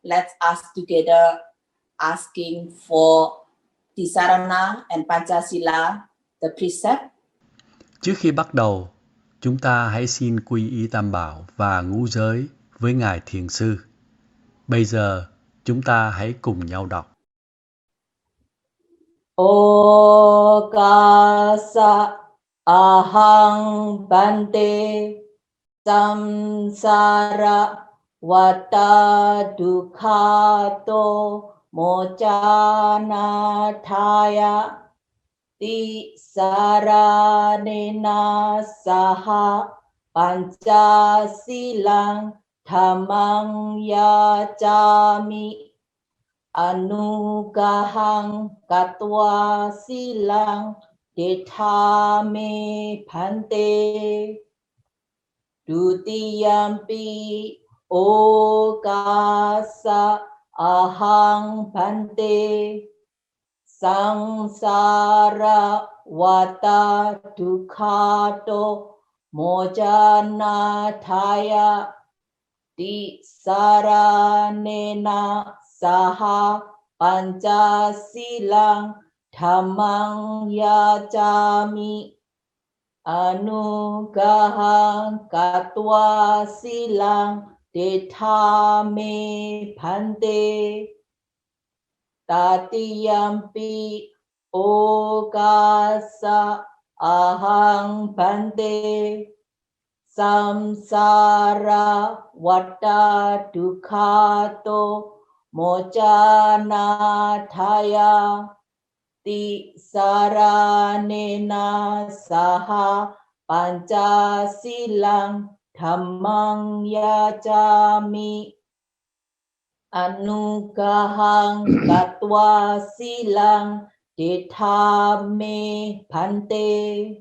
let's us together asking for Tisarana and Panchasila, the precept. Trước khi bắt đầu, chúng ta hãy xin quy y Tam Bảo và ngũ giới với Ngài Thiền Sư. Bây giờ, chúng ta hãy cùng nhau đọc. Okasa ahang bante samsara vata dukhato mochana thaya tisaranena saha pancasilang dhammang yacami anugahang katwa silang dethame bhante dutiyampi okasa ahang bhante sangsara vata dukhato mojana thaya tisaranena saha pancasilang dhammang yacami anugahang katwa silang dethame bhante tatiyampi okasa ahang bhante samsara vata dukhato mojana thaya tisaranena saha pancasilang dhammang yacami anugahang katwa silang dethame bhante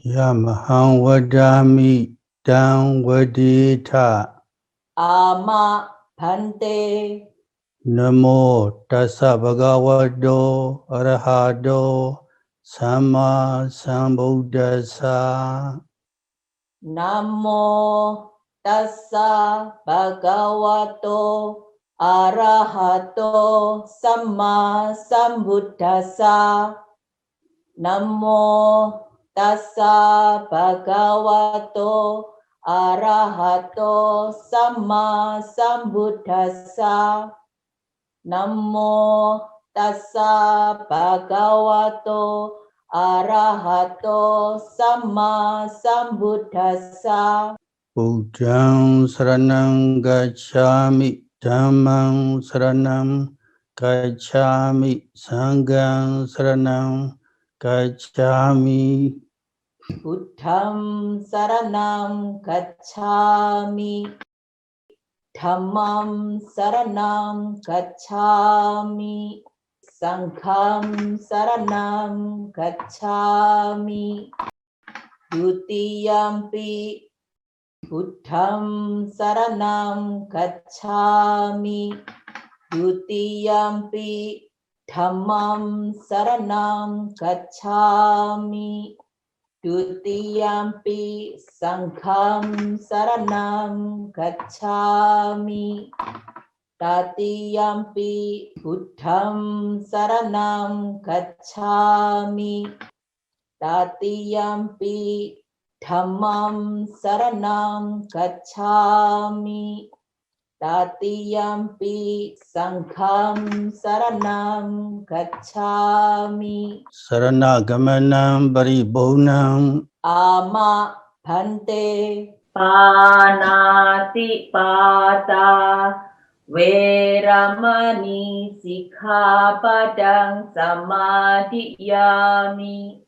Yamahang vadami dang vadita ama bhante Namo tassa bhagavato arahato samma sambuddhassa Namo tassa bhagavato arahato samma sambuddhassa. Namo tassa bhagavato arahato samma sambuddhassa. Namo tassa bhagavato arahato samma sambuddhassa. Buddhang saranang gacchami dhammang saranang gacchami sanghang saranang gacchami Buddham saranam gacchami, dhammam saranam gacchami, sangham saranam gacchami, dutiyampi buddham saranam gacchami, dutiyampi dhammam saranam gacchami, dutiyampi sangham saranam gacchami, tatiyampi buddham saranam gacchami, tatiyampi dhammam saranam gacchami, tatiyampi sangham saranam gacchami. Saranagamanam paribhunam Ama bhante panati pata veramani sikkhapadang samadhiyami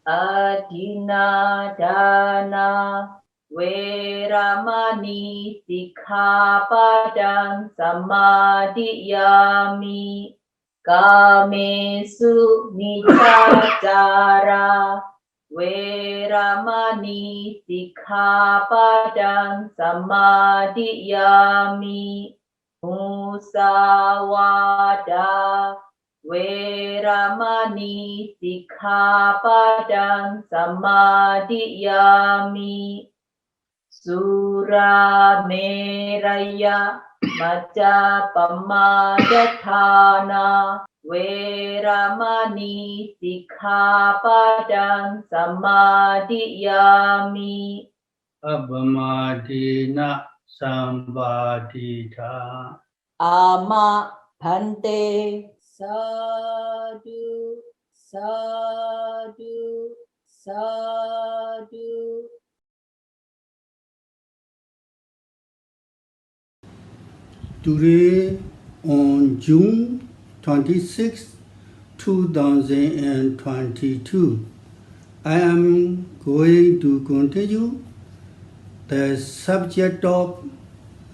adina dana veramani sikkhapadang samadhiyami kamesu miccācara veramani sikkhapadang samadhiyami musawada veramani sikkhapadang samadhiyami surameraya Majja Pamadatthana Veramani Sikkhapadang Samadhiyami Abhamadina Sambadhita Ama Bhante Sadhu Sadhu Sadhu. Today on June 26, 2022, I am going to continue the subject of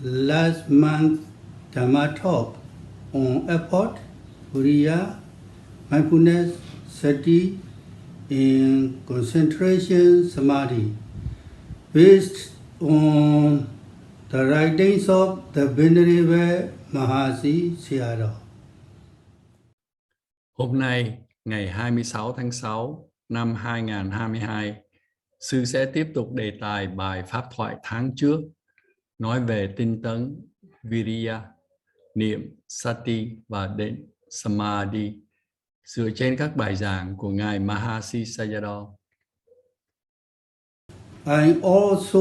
last month's Dhammatalk on effort, Viriya, mindfulness, Sati, and concentration, Samadhi, based on the writings of the Venerable Mahasi Sayadaw. Hôm nay, ngày 26 tháng 6 năm 2022, Sư sẽ tiếp tục đề tài bài Pháp thoại tháng trước, nói về tinh tấn Viriya, niệm Sati và định Samādhi, dựa trên các bài giảng của Ngài Mahasi Sayadaw. I also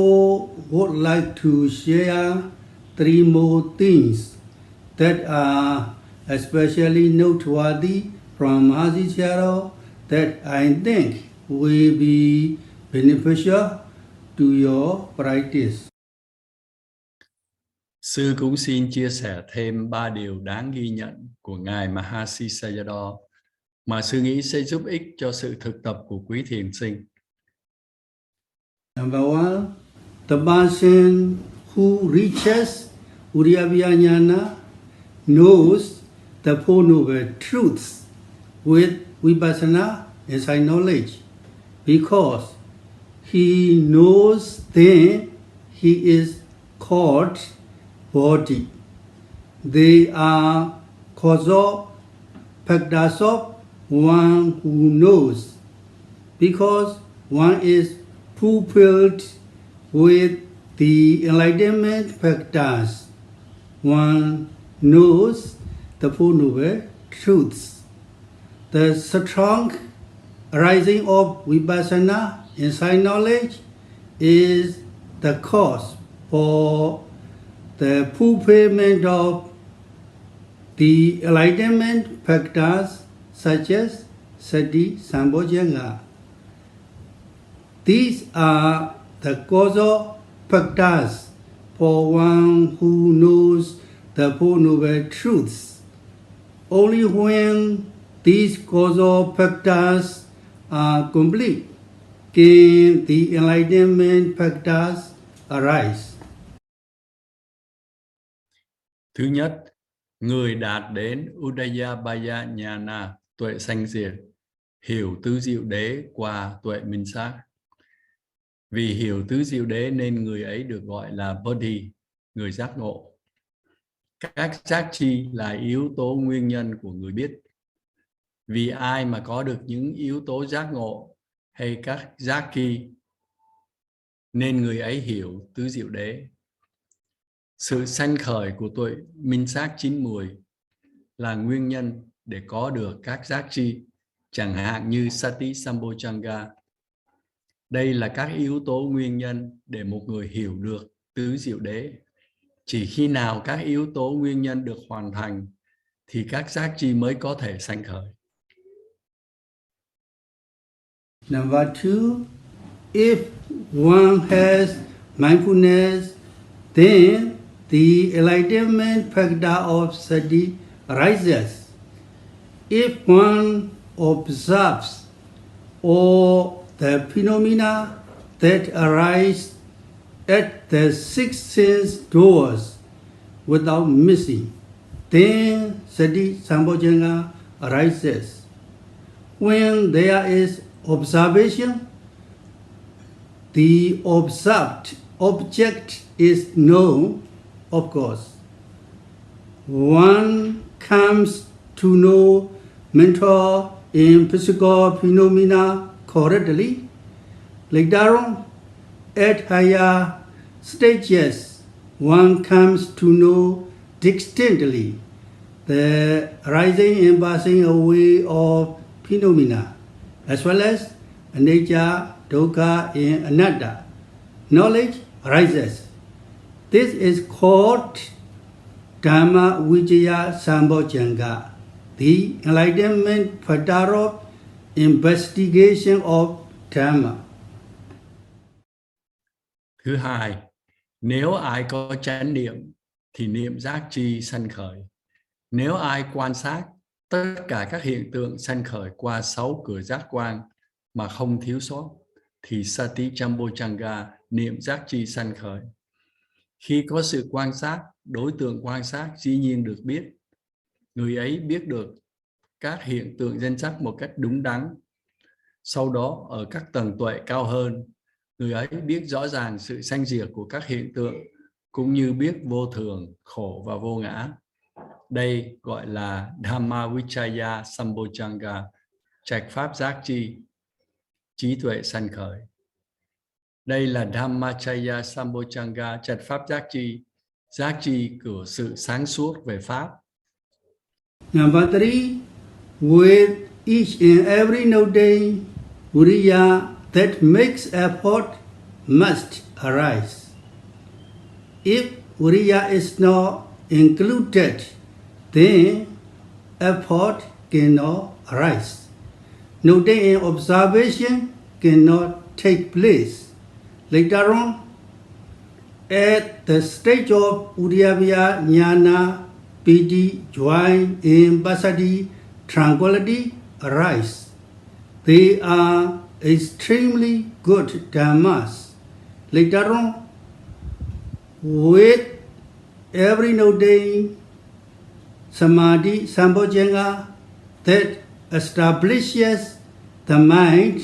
would like to share 3 more things that are especially noteworthy from Mahasi Sayadaw that I think will be beneficial to your practice. Sư cũng xin chia sẻ thêm 3 điều đáng ghi nhận của Ngài Mahasi Sayadaw mà Sư nghĩ sẽ giúp ích cho sự thực tập của quý thiền sinh. Number 1, the person who reaches Udiyabhyajnana knows the Four Noble Truths with Vipassana insight knowledge, because he knows then he is called body. They are causal factors of one who knows, because one is fulfilled with the enlightenment factors. One knows the Four Noble Truths. The strong arising of Vipassana insight knowledge is the cause for the fulfillment of the enlightenment factors such as Sati, Sambojjhanga. These are the causal factors for one who knows the Four Noble Truths. Only when these causal factors are complete can the enlightenment factors arise. Thứ nhất, người đạt đến Udayabhaya Nhana, tuệ sanh diệt, hiểu tứ diệu đế qua tuệ minh sát. Vì hiểu tứ diệu đế nên người ấy được gọi là Bodhi, người giác ngộ. Các giác chi là yếu tố nguyên nhân của người biết. Vì ai mà có được những yếu tố giác ngộ hay các giác kỳ nên người ấy hiểu tứ diệu đế. Sự sanh khởi của tuệ minh sát chín mùi là nguyên nhân để có được các giác chi, chẳng hạn như Sati Sambojjhanga. Đây là các yếu tố nguyên nhân để một người hiểu được tứ diệu đế. Chỉ khi nào các yếu tố nguyên nhân được hoàn thành thì các giác chi mới có thể sanh khởi. Number 2, if one has mindfulness, then the enlightenment factor of Sati arises. If one observes all the phenomena that arise at the 6 sense doors without missing, then Sati Sambojjhanga arises. When there is observation, the observed object is known, of course. One comes to know mental and physical phenomena correctly. Later on, at higher stages, one comes to know distinctly the rising and passing away of phenomena, as well as anicca, dukkha, and anatta. Knowledge arises. This is called Dhammatalk Sambojjhanga, the enlightenment factor of investigation of Dhamma. Thứ hai, nếu ai có chánh niệm thì niệm giác chi sanh khởi. Nếu ai quan sát tất cả các hiện tượng sanh khởi qua 6 cửa giác quan mà không thiếu sót thì Sati Sambojjhanga, niệm giác chi sanh khởi. Khi có sự quan sát, đối tượng quan sát dĩ nhiên được biết. Người ấy biết được các hiện tượng danh sắc một cách đúng đắn. Sau đó ở các tầng tuệ cao hơn, người ấy biết rõ ràng sự sanh diệt của các hiện tượng, cũng như biết vô thường, khổ và vô ngã. Đây gọi là Dhammatalk Sambojjhanga, trạch pháp giác chi, trí tuệ sanh khởi. Đây là Dhammatalk Sambojjhanga, trạch pháp giác chi của sự sáng suốt về pháp. Number 3, with each and every note, Viriya that makes effort must arise. If Viriya is not included, then effort cannot arise. Noting and observation cannot take place. Later on, at the stage of Udayabaya Jnana, piti, joy, and passaddhi, tranquility arise. They are extremely good dhammas. Later on, with every noting, Samadhi Sambojjhanga that establishes the mind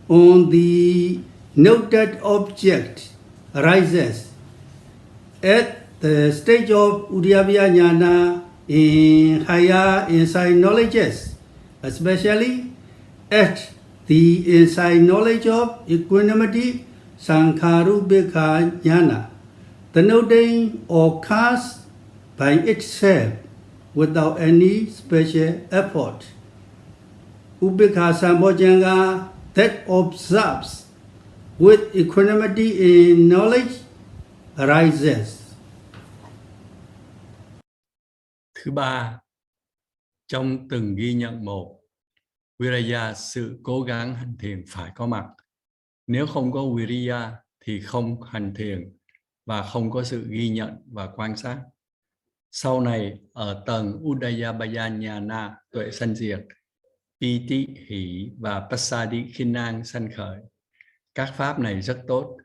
on the noted object arises. At the stage of Udayabaya Jnana in higher insight knowledges, especially at the insight knowledge of equanimity, Sankharupekha Jnana, the noting occurs by itself without any special effort. Upekha Sambojjhanga that observes with equanimity in knowledge arises. Thứ ba, trong từng ghi nhận một, Viriya, sự cố gắng hành thiền phải có mặt. Nếu không có Viriya thì không hành thiền và không có sự ghi nhận và quan sát. Sau này ở tầng Udayabaya Jnana, tuệ sanh diệt, piti, hỷ và passaddhi, khinh an sanh khởi. Các pháp này rất tốt.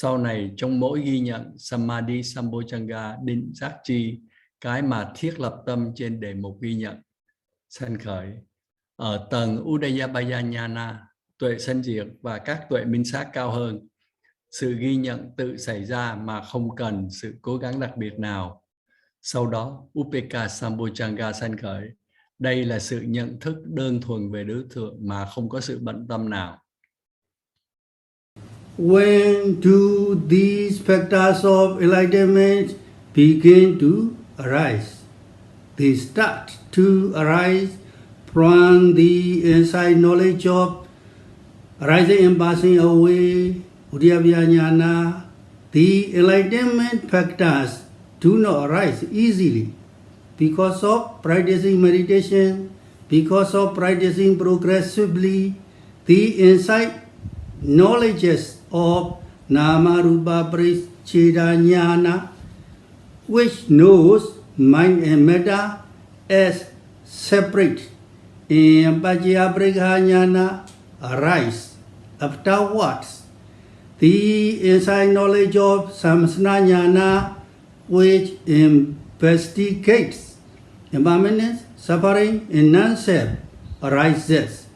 Sau này trong mỗi ghi nhận Samādhi Sambojjhanga, định giác chi, cái mà thiết lập tâm trên đề mục ghi nhận sanh khởi. Ở tầng Udayabaya Jnana, tuệ sanh diệt và các tuệ minh sát cao hơn, sự ghi nhận tự xảy ra mà không cần sự cố gắng đặc biệt nào. Sau đó Upekha Sambojjhanga sanh khởi. Đây là sự nhận thức đơn thuần về đối tượng mà không có sự bận tâm nào. When do these factors of enlightenment begin to arise? They start to arise from the insight knowledge of arising and passing away, Udayabaya Jnana. The enlightenment factors do not arise easily because of practicing meditation, because of practicing progressively. The insight knowledges of Nama Rupa Paricheda Jnana, which knows mind and matter as separate, and Paccaya Jnana arise. Afterwards, the insight knowledge of Samsana Jnana, which investigates impermanence, suffering, and non-self, arises.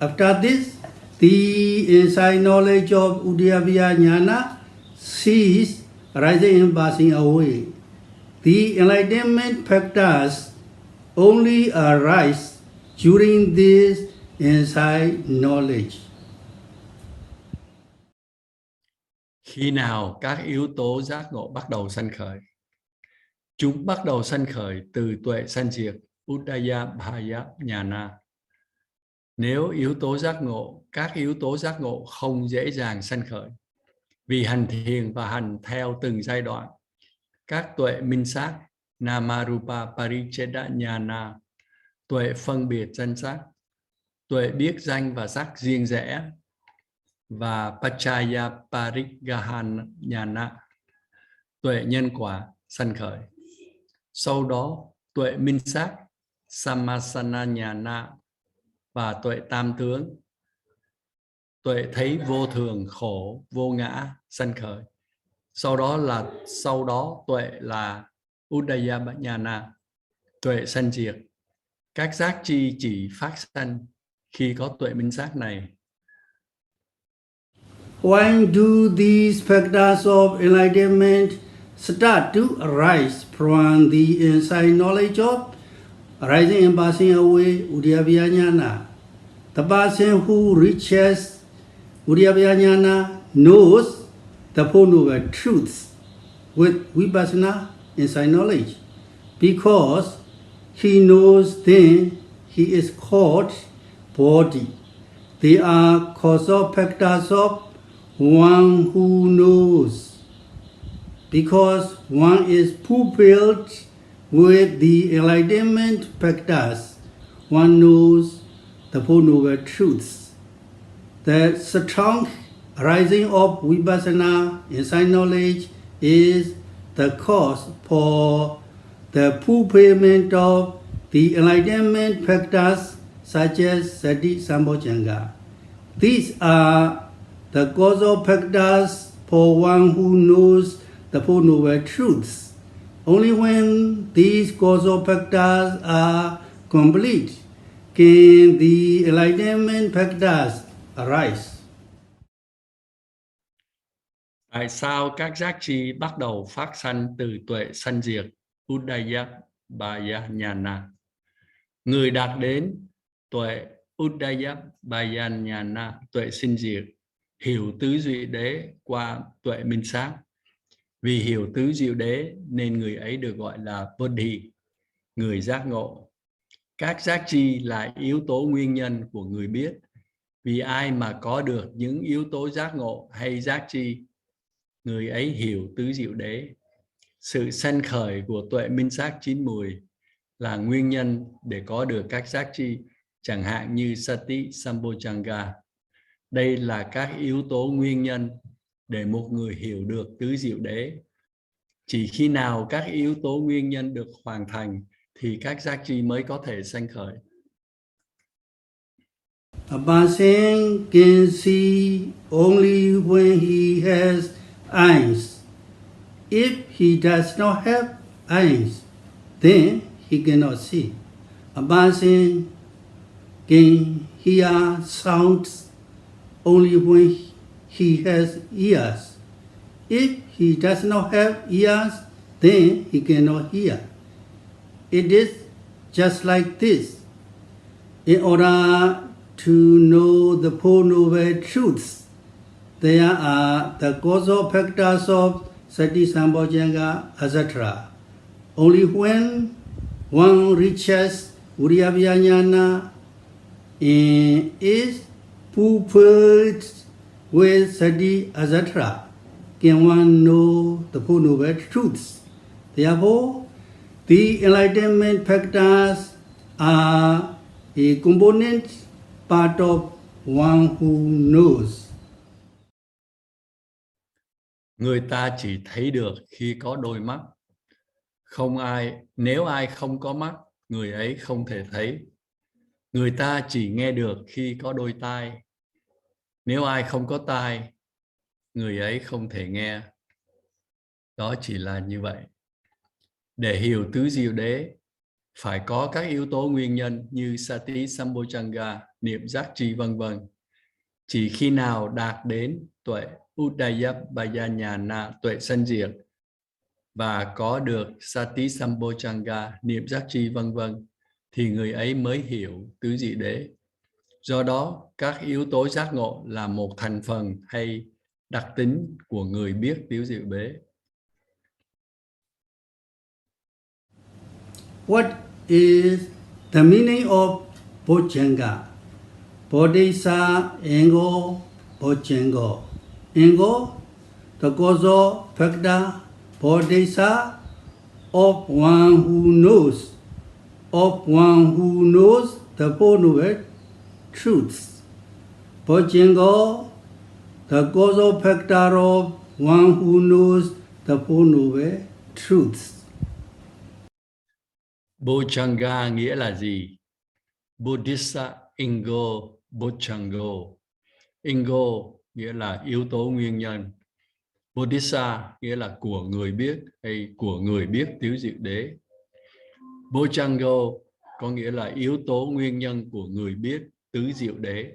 After this, the insight knowledge of Udayabaya Jnana ceases, rising and passing away. The enlightenment factors only arise during this insight knowledge. Khi nào các yếu tố giác ngộ bắt đầu sanh khởi? Chúng bắt đầu sanh khởi từ tuệ sanh diệt Udaya Bhaya Nhana. Nếu yếu tố giác ngộ, các yếu tố giác ngộ không dễ dàng sanh khởi. Vì hành thiền và hành theo từng giai đoạn, các tuệ minh sát Namarupa Paricheda Nhana, tuệ phân biệt danh sắc, tuệ biết danh và sắc riêng rẽ, và Pachaya Parigahana Nhana, tuệ nhân quả sanh khởi. Sau đó tuệ minh sát Samasana Nhana và tuệ tam tướng, tuệ thấy vô thường, khổ, vô ngã sanh khởi. Sau đó tuệ là Udaya Nhana, tuệ sanh diệt. Các giác chi chỉ phát sanh khi có tuệ minh sát này. When do these factors of enlightenment start to arise from the inside knowledge of arising and passing away Udaya Jnana? The person who reaches Udaya Jnana knows the Four Noble Truths with Vipassana inside knowledge. Because he knows them, he is called body. They are causal factors of one who knows. Because one is fulfilled with the enlightenment factors, one knows the Four Noble Truths. The strong arising of Vipassana inside knowledge is the cause for the fulfillment of the enlightenment factors such as Sati Sambojjhanga. These are the causal factors for one who knows the Four Noble Truths. Only when these causal factors are complete can the enlightenment factors arise. Tại sao các giác chi bắt đầu phát sanh từ tuệ sanh diệt Udaya Bhaya Nhana? Người đạt đến tuệ Udaya Bhaya Nhana, tuệ sinh diệt, hiểu tứ diệu đế qua tuệ minh sát. Vì hiểu tứ diệu đế nên người ấy được gọi là Bodhi, người giác ngộ. Các giác chi là yếu tố nguyên nhân của người biết. Vì ai mà có được những yếu tố giác ngộ hay giác chi, người ấy hiểu tứ diệu đế. Sự sanh khởi của tuệ minh sát chín mùi là nguyên nhân để có được các giác chi, chẳng hạn như Sati Sambojjhanga. Đây là các yếu tố nguyên nhân để một người hiểu được tứ diệu đế. Chỉ khi nào các yếu tố nguyên nhân được hoàn thành thì các giác chi mới có thể sanh khởi. A person can see only when he has eyes. If he does not have eyes, then he cannot see. A person can hear sounds only when he has ears. If he does not have ears, then he cannot hear. It is just like this. In order to know the Four Noble Truths, there are the causal factors of Sati Sambojjhanga, etc. Only when one reaches Viriya Jnana and is fulfilled with Sati, etc., can one know the Four Noble Truths. Therefore, the enlightenment factors are a component part of one who knows. Người ta chỉ thấy được khi có đôi mắt. Nếu ai không có mắt, người ấy không thể thấy. Người ta chỉ nghe được khi có đôi tai. Nếu ai không có tai, người ấy không thể nghe. Đó chỉ là như vậy. Để hiểu tứ diệu đế, phải có các yếu tố nguyên nhân như Sati Sambojjhanga, niệm giác chi vân vân. Chỉ khi nào đạt đến tuệ Udaya Bhaya Nhana, tuệ sanh diệt, và có được Sati Sambojjhanga, niệm giác chi vân vân, thì người ấy mới hiểu tứ diệu đế. Do đó, các yếu tố giác ngộ là một thành phần hay đặc tính của người biết tứ diệu đế. what is the meaning of Bojjhanga? Bodhisattva Engo Bojjhanga. Engo, the causal factor, Bodhisattva, of one who knows the Four Noble Truths. Bojjhanga, the causal factor of one who knows the Four Noble Truths. Bojjhanga nghĩa là gì? Buddhista Ingo Bojjhanga. Ingo nghĩa là yếu tố nguyên nhân. Bodhisa nghĩa là của người biết hay của người biết tứ diệu đế. Bojjhanga có nghĩa là yếu tố nguyên nhân của người biết tứ diệu đế.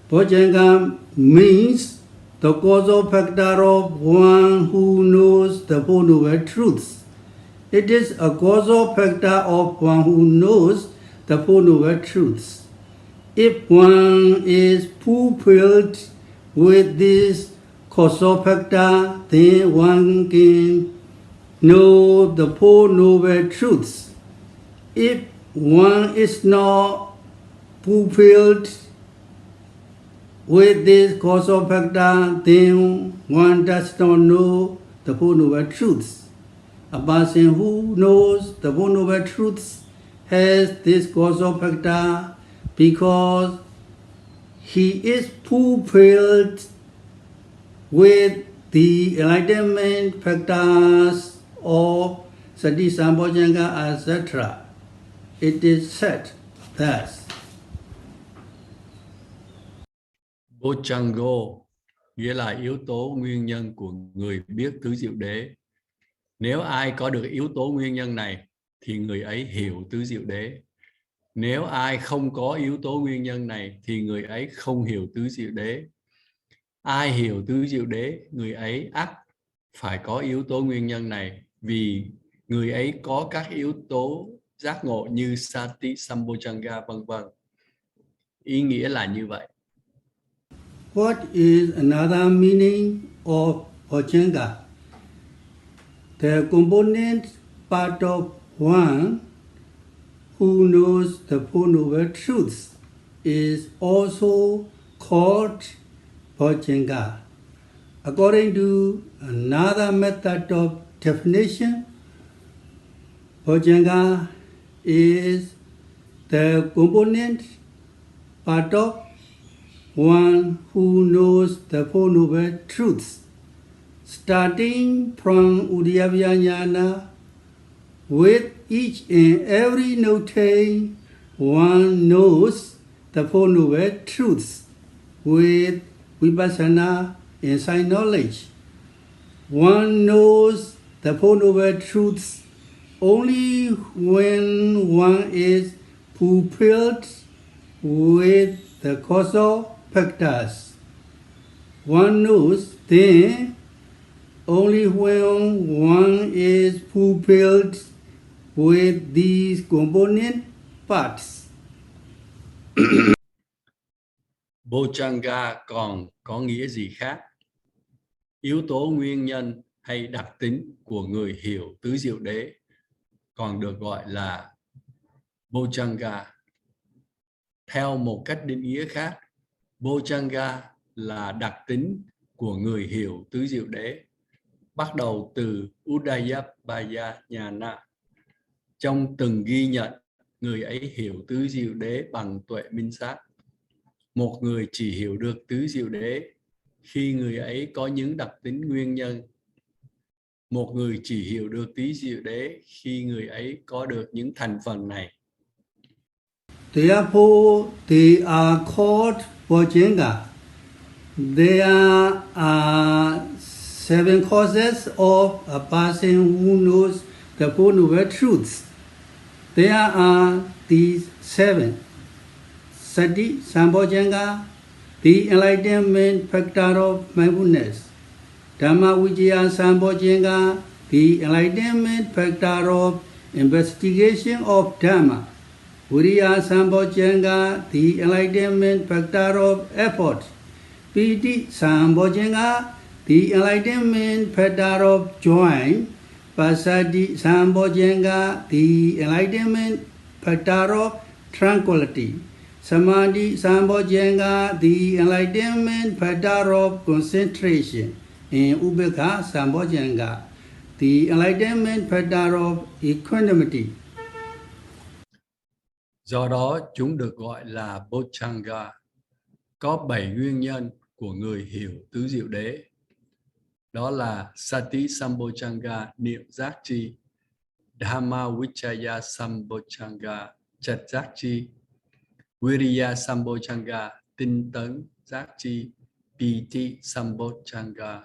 Bojjhanga means the causal factor of one who knows the Four Noble Truths. It is a causal factor of one who knows the Four Noble Truths. If one is fulfilled with this causal factor, then one can know the Four Noble Truths. If one is not fulfilled with this causal factor, then one does not know the Four Noble Truths. A person who knows the Four Noble Truths has this causal factor because he is fulfilled with the enlightenment factors of Sati, Sambojjhanga, etc. It is said thus. Bojjhanga nghĩa là yếu tố nguyên nhân của người biết tứ diệu đế. Nếu ai có được yếu tố nguyên nhân này thì người ấy hiểu tứ diệu đế. Nếu ai không có yếu tố nguyên nhân này thì người ấy không hiểu tứ diệu đế. Ai hiểu tứ diệu đế, người ấy ắt phải có yếu tố nguyên nhân này, vì người ấy có các yếu tố giác ngộ như Sati, Sambojjhanga, vân vân. Ý nghĩa là như vậy. What is another meaning of Bojjhanga? The component part of one who knows the Four Noble Truths is also called Bojjhanga. According to another method of definition, Bojjhanga is the component part of one who knows the Four Noble Truths. Starting from Udayabhya Jnana, with each and every note, one knows the Four Noble Truths with Vipassana insight knowledge. One knows the Four Noble Truths only when one is fulfilled with the causal factors. One knows then only when one is fulfilled with these component parts. Bojjhanga còn có nghĩa gì khác? Yếu tố nguyên nhân hay đặc tính của người hiểu tứ diệu đế còn được gọi là Bojjhanga. Theo một cách định nghĩa khác, Bojjhanga là đặc tính của người hiểu tứ diệu đế, bắt đầu từ Udayabhaya Jnana. Trong từng ghi nhận, người ấy hiểu tứ diệu đế bằng tuệ minh sát. Một người chỉ hiểu được tứ diệu đế khi người ấy có những đặc tính nguyên nhân. Một người chỉ hiểu được tứ diệu đế khi người ấy có được những thành phần này. Therefore, they are called Bojjhanga. There are 7 causes of a person who knows the Four Noble Truths. There are these 7. Sati, Sambojjhanga, the enlightenment factor of mindfulness. Dhammatalk Sambojjhanga, the enlightenment factor of investigation of Dhamma. Viriya Sambojjhanga, the enlightenment factor of effort. Piti Sambojjhanga, the enlightenment factor of joy. Pasadi Sambojanga, the enlightenment factor of tranquility. Samadhi Sambojanga, the enlightenment factor of concentration. And Ubekha Sambojanga, the enlightenment factor of equanimity. Do đó chúng được gọi là Bojjhanga. Có 7 nguyên nhân của người hiểu tứ diệu đế. Đó là Sati Sambojjhanga, niệm giác chi, Dhamma Vichaya Sambojjhanga, trật giác chi, Viriya Sambojjhanga, tinh tấn giác chi, Piti Sambojjhanga,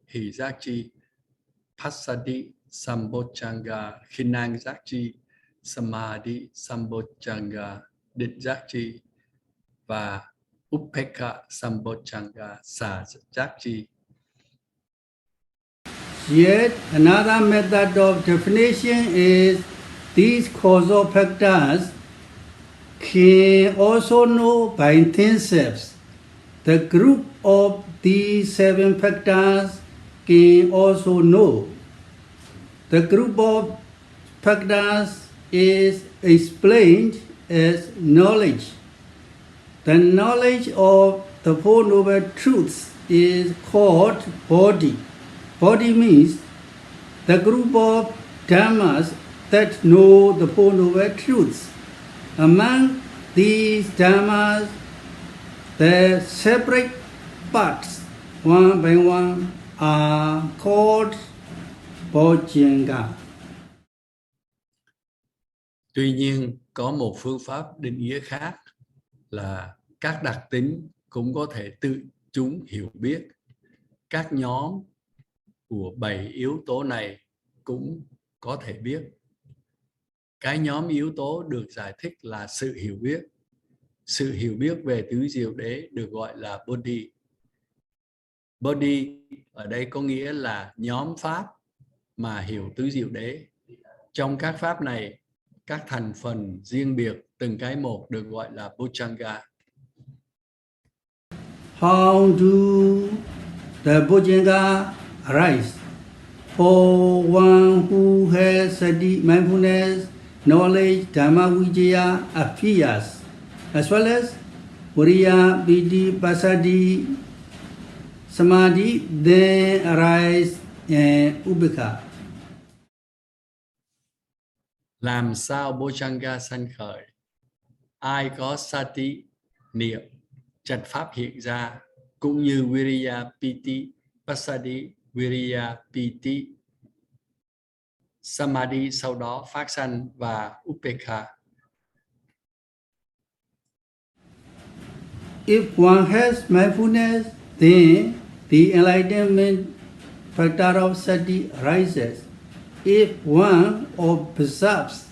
hỷ giác chi, Passaddhi Sambojjhanga, khinh năng giác chi, Samādhi Sambojjhanga, định giác chi, và Upekkha Sambojjhanga, xả giác chi. Yet another method of definition is these causal factors can also know by themselves. The group of these 7 factors can also know. The group of factors is explained as knowledge. The knowledge of the Four Noble Truths is called body. Body means the group of dhammas that know the Four Noble Truths. Among these dhammas, the separate parts, one by one, are called Bojjhanga. Tuy nhiên, có một phương pháp định nghĩa khác là các đặc tính cũng có thể tự chúng hiểu biết. Các nhóm của 7 yếu tố này cũng có thể biết. Cái nhóm yếu tố được giải thích là sự hiểu biết. Sự hiểu biết về tứ diệu đế được gọi là Bodhi. Bodhi ở đây có nghĩa là nhóm pháp mà hiểu tứ diệu đế. Trong các pháp này, các thành phần riêng biệt từng cái một được gọi là Bojjhanga. How do the Bojjhanga arise? For one who has Sati, mindfulness, knowledge, Dhamma Vijaya appears, as well as Viriya, Piti, Passaddhi, Samadhi, then arise and Upekkha. Làm sao Bojjhanga sanh khởi? Ai có Sati, niệm, trật pháp hiện ra, cũng như Viriya, Piti, Passaddhi, Viriya, Piti, Samadhi sau đó phát sanh và Upekkha. If one has mindfulness, then the enlightenment factor of Sati rises. If one observes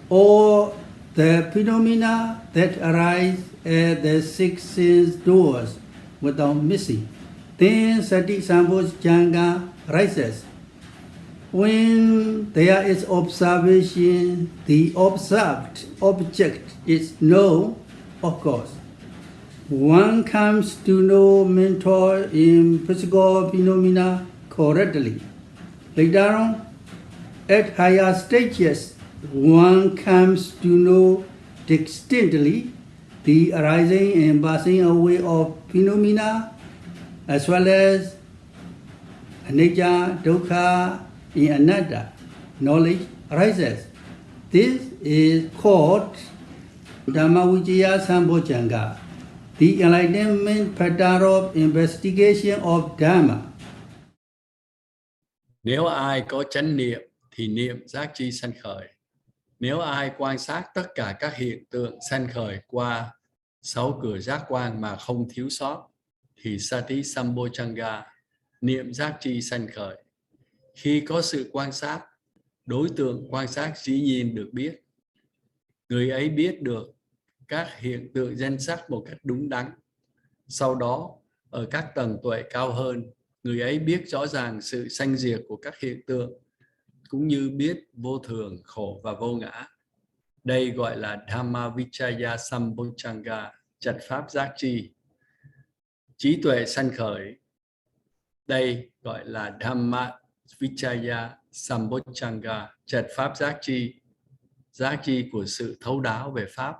all the phenomena that arise at the 6 sense doors without missing, then Sati Sambojjhanga rises. When there is observation, the observed object is known, of course. One comes to know mental and physical phenomena correctly. Later on, at higher stages, one comes to know distinctly the arising and passing away of phenomena, as well as anicca, dukkha, and anatta. Knowledge arises. This is called Dhamma Vijaya Sambojjhanga, the enlightenment factor of investigation of Dhamma. Nếu ai có chánh niệm thì niệm giác chi sanh khởi. Nếu ai quan sát tất cả các hiện tượng sanh khởi qua 6 cửa giác quan mà không thiếu sót thì Sati Sambojjhanga, niệm giác chi sanh khởi. Khi có sự quan sát, đối tượng quan sát dĩ nhiên được biết. Người ấy biết được các hiện tượng danh sắc một cách đúng đắn. Sau đó, ở các tầng tuệ cao hơn, người ấy biết rõ ràng sự sanh diệt của các hiện tượng, cũng như biết vô thường, khổ và vô ngã. Đây gọi là Dhamma Vichaya Sambojjhanga, trật pháp giác chi. Trí tuệ sanh khởi, đây gọi là Dhamma Vichaya Sambojjhanga, trệt pháp giác chi của sự thấu đáo về pháp.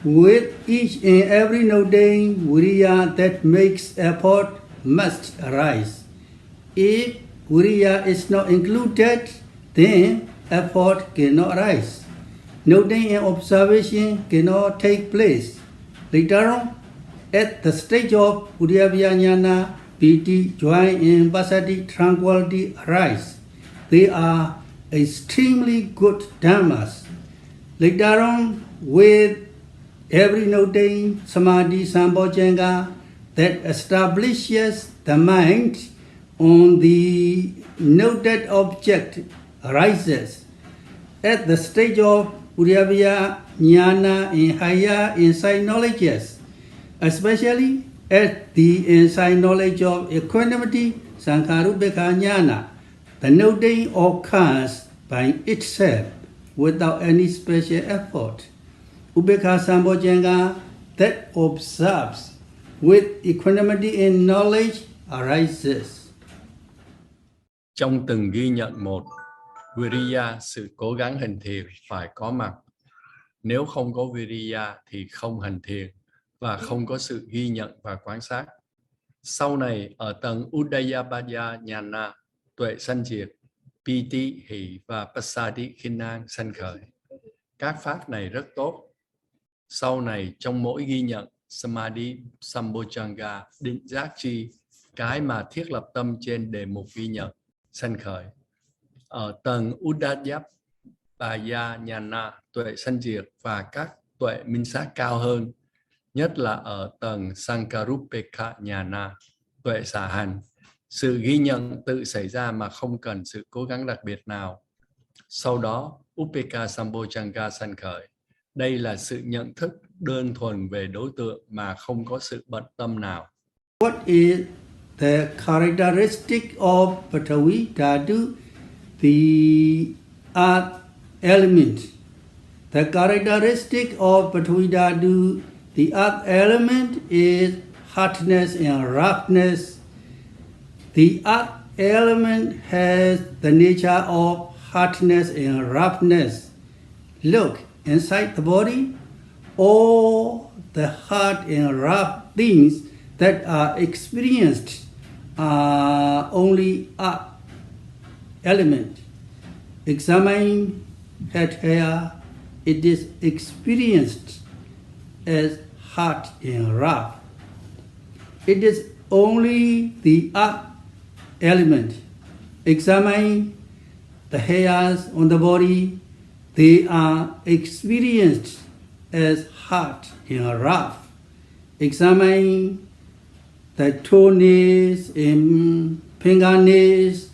With each and every noting, Viriya that makes effort must arise. If Viriya is not included, then effort cannot arise. Noting and observation cannot take place. Later on, at the stage of Viriya, piti, joy, and passaddhi, tranquility arise. They are extremely good dhammas. Later on, with every noting, Samadhi, Sambojjhanga, that establishes the mind on the noted object arises. At the stage of Viriya, Jnana, and higher insight knowledges, especially at the insight knowledge of equanimity, Sankharupeka Jnana, the noting occurs by itself without any special effort. Ubekha Sambojjhanga that observes with equanimity and knowledge arises. Trong từng ghi nhận một, Viriya, sự cố gắng hành thiền phải có mặt. Nếu không có Viriya thì không hành thiền và không có sự ghi nhận và quan sát. Sau này ở tầng Udayabhaya Jnana, tuệ sanh diệt, Piti, hỷ và Passaddhi, khinh an sanh khởi. Các pháp này rất tốt. Sau này trong mỗi ghi nhận, Samadhi, Sambojjhanga, định giác chi, cái mà thiết lập tâm trên đề mục ghi nhận, sanh khởi. Ở tầng Udayabhaya Jnana, tuệ sanh diệt và các tuệ minh sát cao hơn, nhất là ở tầng Sankarupeka Jnana, tuệ xả hành, sự ghi nhận tự xảy ra mà không cần sự cố gắng đặc biệt nào. Sau đó, Upeka Sambojjhanga sanh khởi. Đây là sự nhận thức đơn thuần về đối tượng mà không có sự bận tâm nào. What is the characteristic of Patavi Dhatu, the earth element? The characteristic of Patavi Dhatu, the earth element, is hardness and roughness. The earth element has the nature of hardness and roughness. Look inside the body, all the hard and rough things that are experienced are only earth element. Examine head hair, it is experienced as hard and rough. It is only the earth element. Examine the hairs on the body, they are experienced as hard and rough. Examine the toenails and fingernails,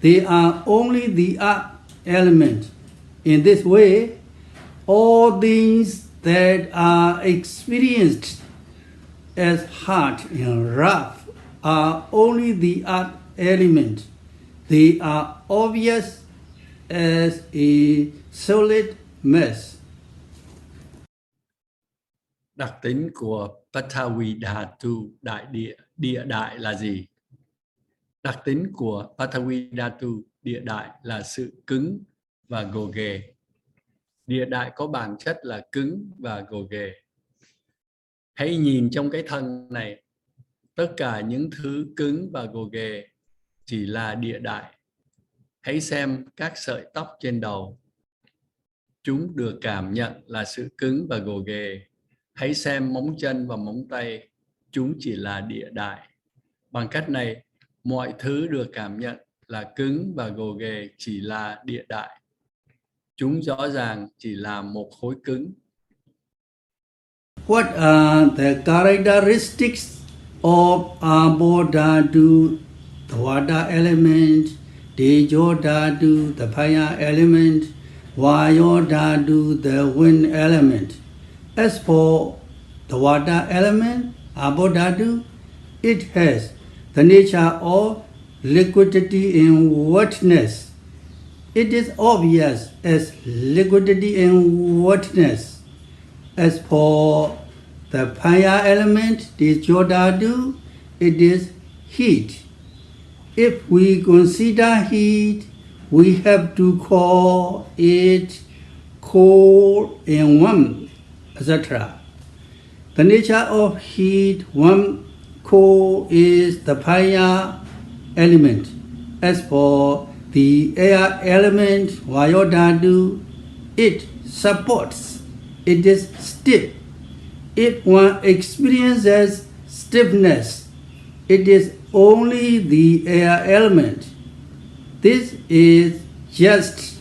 they are only the earth element. In this way, all things that are experienced as hard and rough are only the earth element. They are obvious as a solid mass. Đặc tính của Patavi Dhatu, đại địa đại là gì? Đặc tính của Patavi Dhatu, địa đại là sự cứng và gồ ghề. Địa đại có bản chất là cứng và gồ ghề. Hãy nhìn trong cái thân này, tất cả những thứ cứng và gồ ghề chỉ là địa đại. Hãy xem các sợi tóc trên đầu. Chúng được cảm nhận là sự cứng và gồ ghề. Hãy xem móng chân và móng tay. Chúng chỉ là địa đại. Bằng cách này, mọi thứ được cảm nhận là cứng và gồ ghề chỉ là địa đại. Chúng rõ ràng chỉ là một khối cứng. What are the characteristics of Abodhatu, the water element, Tejodhatu, the fire element, Vayodhatu, the wind element? As for the water element, Abodhatu, it has the nature of liquidity and wetness. It is obvious as liquidity and wetness. As for the fire element, Tejodhatu, it is heat. If we consider heat, we have to call it cold and warm, etc. The nature of heat, warm, cold is the fire element. As for the air element, Vayodhatu, it supports, it is stiff. If one experiences stiffness, it is only the air element. This is just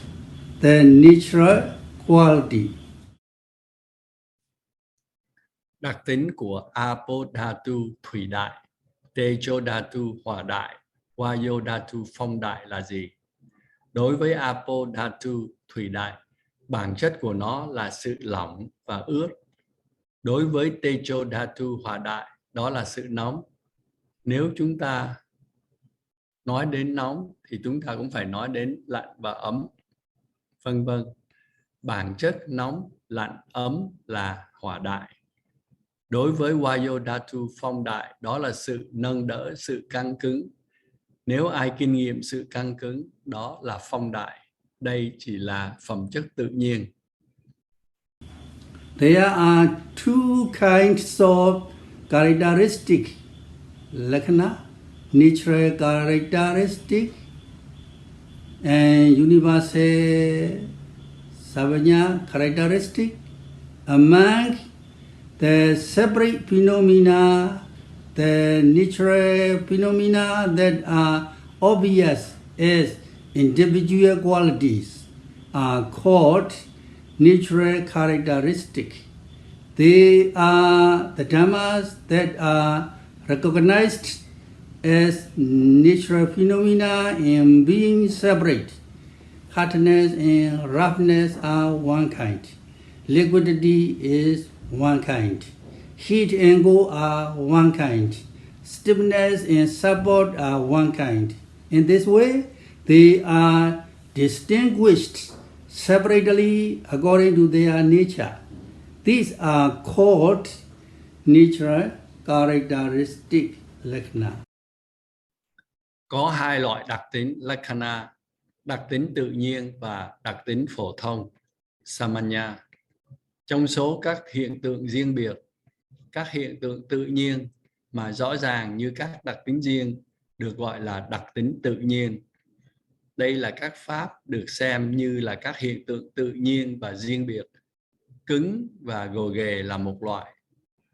the natural quality. Đặc tính của Apodhatu thủy đại, Tejodhatu hỏa đại, Vayodhatu phong đại là gì? Đối với Apodhatu thủy đại, bản chất của nó là sự lỏng và ướt. Đối với Tejodhatu hỏa đại, đó là sự nóng. Nếu chúng ta nói đến nóng thì chúng ta cũng phải nói đến lạnh và ấm, vân vân. Bản chất nóng, lạnh, ấm là hỏa đại. Đối với Vayodhatu phong đại, đó là sự nâng đỡ, sự căng cứng. Nếu ai kinh nghiệm sự căng cứng, đó là phong đại. Đây chỉ là phẩm chất tự nhiên. There are two kinds of characteristic, lakkhana, natural characteristic, and universal savanya characteristic. Among the separate phenomena, the natural phenomena that are obvious as individual qualities are called natural characteristic. They are the dhammas that are recognized as natural phenomena in being separate. Hardness and roughness are one kind. Liquidity is one kind. Heat and cold are one kind. Stiffness and support are one kind. In this way, they are distinguished separately according to their nature. These are called natural characteristic lakkhana. Có hai loại đặc tính lakkhana, đặc tính tự nhiên và đặc tính phổ thông, samanya. Trong số các hiện tượng riêng biệt, các hiện tượng tự nhiên mà rõ ràng như các đặc tính riêng được gọi là đặc tính tự nhiên. Đây là các pháp được xem như là các hiện tượng tự nhiên và riêng biệt. Cứng và gồ ghề là một loại,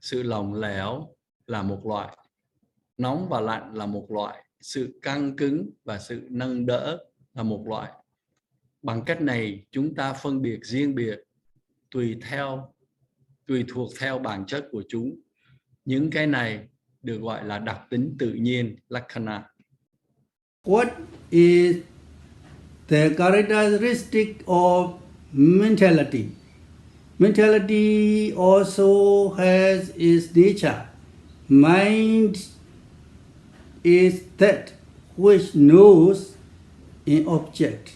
sự lỏng lẻo là một loại, nóng và lạnh là một loại, sự căng cứng và sự nâng đỡ là một loại. Bằng cách này, chúng ta phân biệt riêng biệt tùy thuộc theo bản chất của chúng. Những cái này được gọi là đặc tính tự nhiên, lakkhana. What is the characteristic of mentality? Mentality also has its nature. Mind is that which knows an object.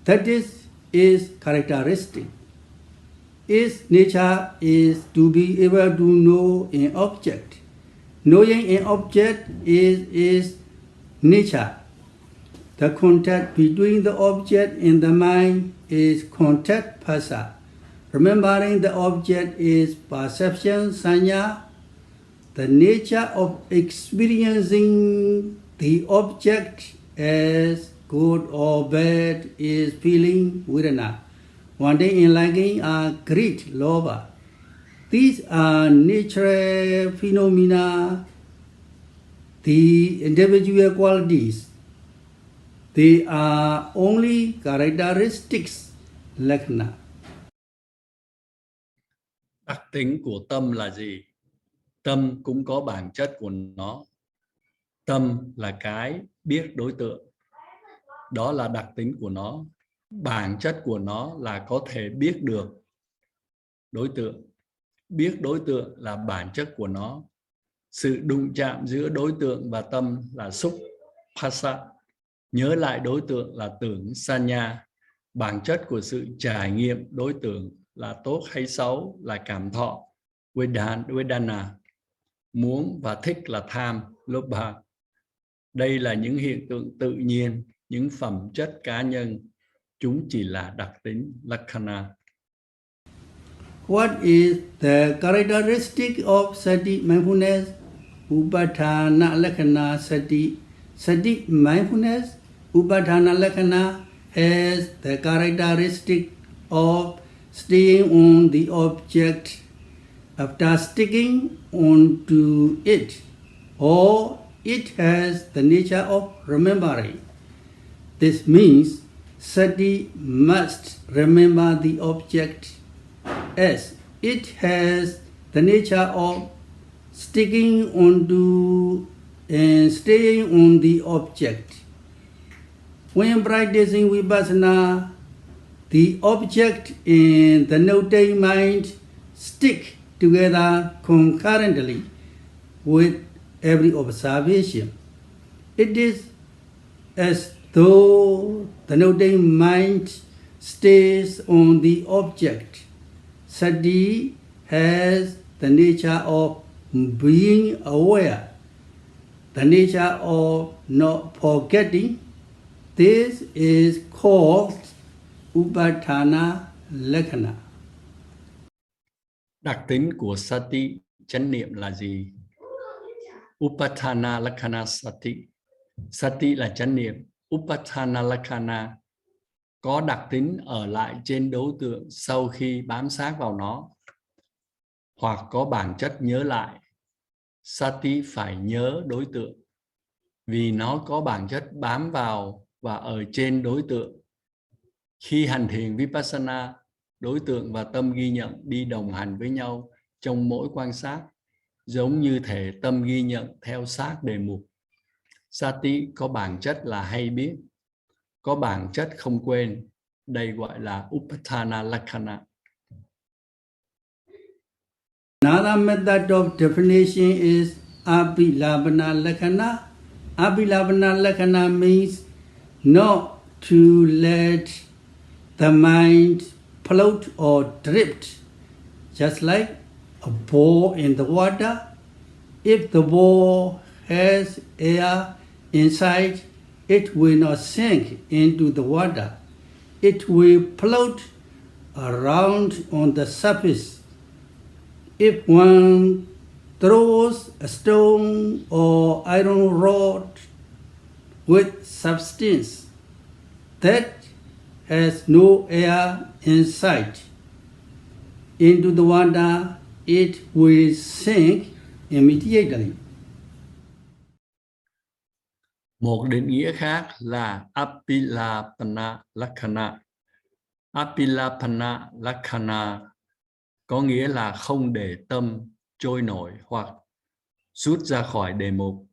That is characteristic. Its nature is to be able to know an object. Knowing an object is its nature. The contact between the object and the mind is contact phasa. Remembering the object is perception sanya. The nature of experiencing the object as good or bad is feeling Viriya. Wanting and liking are great, lobha. These are natural phenomena, the individual qualities. They are only characteristics, lakkhana. Đặc tính của tâm là gì? Tâm cũng có bản chất của nó. Tâm là cái biết đối tượng. Đó là đặc tính của nó. Bản chất của nó là có thể biết được đối tượng. Biết đối tượng là bản chất của nó. Sự đụng chạm giữa đối tượng và tâm là xúc, phasa. Nhớ lại đối tượng là tưởng, sanya. Bản chất của sự trải nghiệm đối tượng là tốt hay xấu là cảm thọ, vedana. Muốn và thích là tham, lobha. Đây là những hiện tượng tự nhiên, những phẩm chất cá nhân. Chúng chỉ là đặc tính Lakkhana. What is the characteristic of Sati mindfulness? Upadana Lakkhana Sati. Sati mindfulness, Upadana Lakkhana, has the characteristic of staying on the object after sticking onto it, or it has the nature of remembering. This means Sati must remember the object, as it has the nature of sticking onto and staying on the object. When practicing Vipassana, the object and the noting mind stick together concurrently with every observation. It is as though the noting mind stays on the object. Sati has the nature of being aware, the nature of not forgetting. This is called Upadana Lakkhana. Đặc tính của Sati, chánh niệm là gì? Upadana Lakkhana Sati. Sati là chánh niệm. Upadana Lakkhana có đặc tính ở lại trên đối tượng sau khi bám sát vào nó, hoặc có bản chất nhớ lại. Sati phải nhớ đối tượng, vì nó có bản chất bám vào và ở trên đối tượng. Khi hành thiền Vipassana, đối tượng và tâm ghi nhận đi đồng hành với nhau trong mỗi quan sát, giống như thể tâm ghi nhận theo sát đề mục. Sati có bản chất là hay biết, có bản chất không quên. Đây gọi là Upadana Lakkhana. Another method of definition is Abhilavana Lakkhana. Abhilavana Lakkhana means not to let the mind float or drift, just like a ball in the water. If the ball has air inside, it will not sink into the water. It will float around on the surface. If one throws a stone or iron rod with substance that has no air inside into the water, it will sink immediately. Một định nghĩa khác là Apilapana Lakkhana. Apilapana Lakkhana có nghĩa là không để tâm trôi nổi hoặc rút ra khỏi đề mục.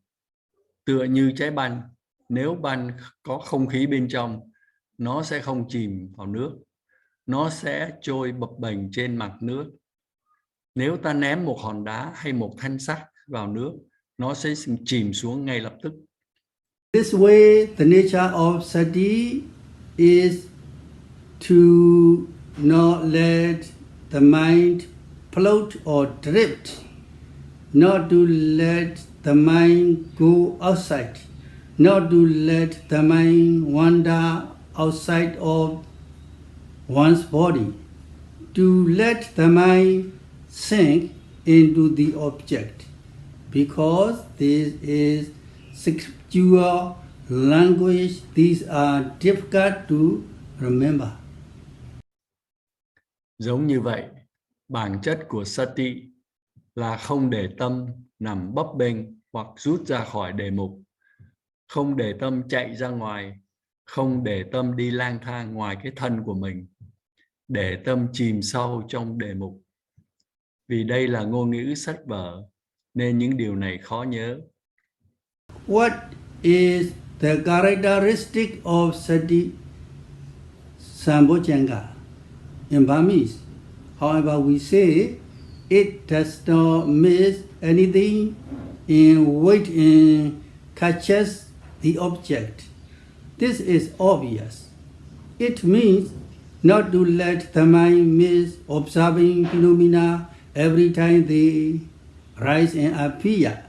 Tựa như trái banh, nếu banh có không khí bên trong, nó sẽ không chìm vào nước, nó sẽ trôi bập bềnh trên mặt nước. Nếu ta ném một hòn đá hay một thanh sắt vào nước, nó sẽ chìm xuống ngay lập tức. This way, the nature of Sati is to not let the mind float or drift, not to let the mind go outside, not to let the mind wander outside of one's body, to let the mind sink into the object, because this is scriptural language. These are difficult to remember. Giống như vậy, bản chất của Sati là không để tâm nằm bấp bênh hoặc rút ra khỏi đề mục, không để tâm chạy ra ngoài, không để tâm đi lang thang ngoài cái thân của mình, để tâm chìm sâu trong đề mục. Vì đây là ngôn ngữ sách vở, nên những điều này khó nhớ. What is the characteristic of Sati Sambojjhanga in Burmese? However, we say it does not miss anything and wait and catches the object. This is obvious. It means not to let the mind miss observing phenomena every time they rise and appear.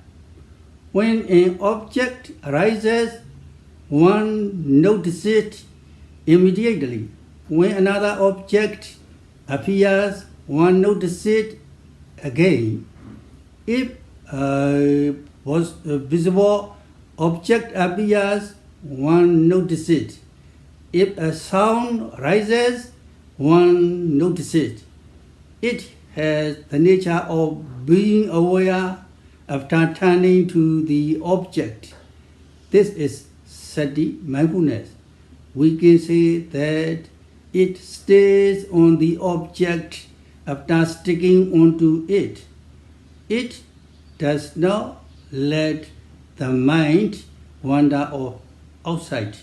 When an object arises, one notices it immediately. When another object appears, one notices it again. If a visible object appears, one notices it. If a sound rises, one notices it. It has the nature of being aware after turning to the object. This is Sati mindfulness. We can say that it stays on the object after sticking onto it. It does not let the mind wander off outside.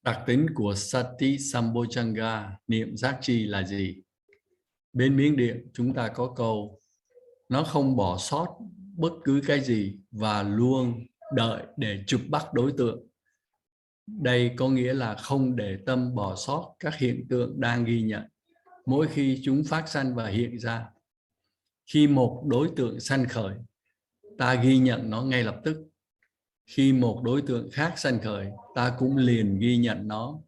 Đặc tính của Sati Sambojjhanga, niệm giác chi là gì? Bên Miến Điện chúng ta có câu: nó không bỏ sót bất cứ cái gì và luôn đợi để chụp bắt đối tượng. Đây có nghĩa là không để tâm bỏ sót các hiện tượng đang ghi nhận mỗi khi chúng phát sanh và hiện ra. Khi một đối tượng sanh khởi, ta ghi nhận nó ngay lập tức. Khi một đối tượng khác sanh khởi, ta cũng liền ghi nhận nó.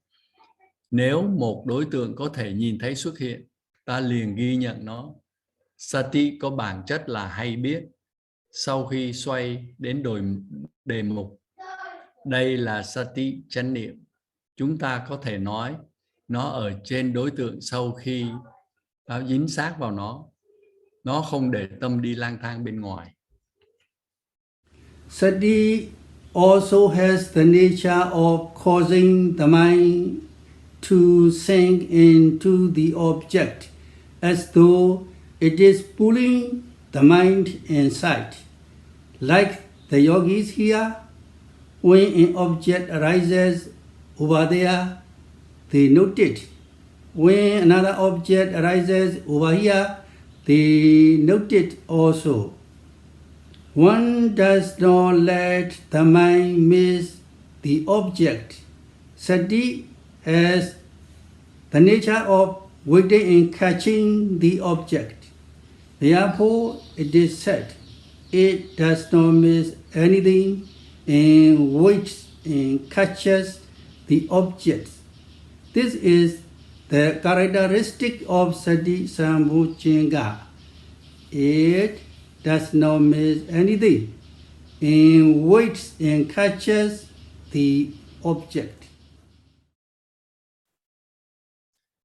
Nếu một đối tượng có thể nhìn thấy xuất hiện, ta liền ghi nhận nó. Sati có bản chất là hay biết. Sau khi xoay đến đề mục, đây là Sati chánh niệm. Chúng ta có thể nói nó ở trên đối tượng sau khi ta dính sát vào nó. Nó không để tâm đi lang thang bên ngoài. Sati also has the nature of causing the mind to sink into the object as though it is pulling the mind inside. Like the yogis here, when an object arises over there, they note it. When another object arises over here, they note it also. One does not let the mind miss the object. Sati has the nature of waiting and catching the object. Therefore, it is said, it does not miss anything and waits and catches the object. This is the characteristic of Sati Sambojjhanga. It does not miss anything and waits and catches the object.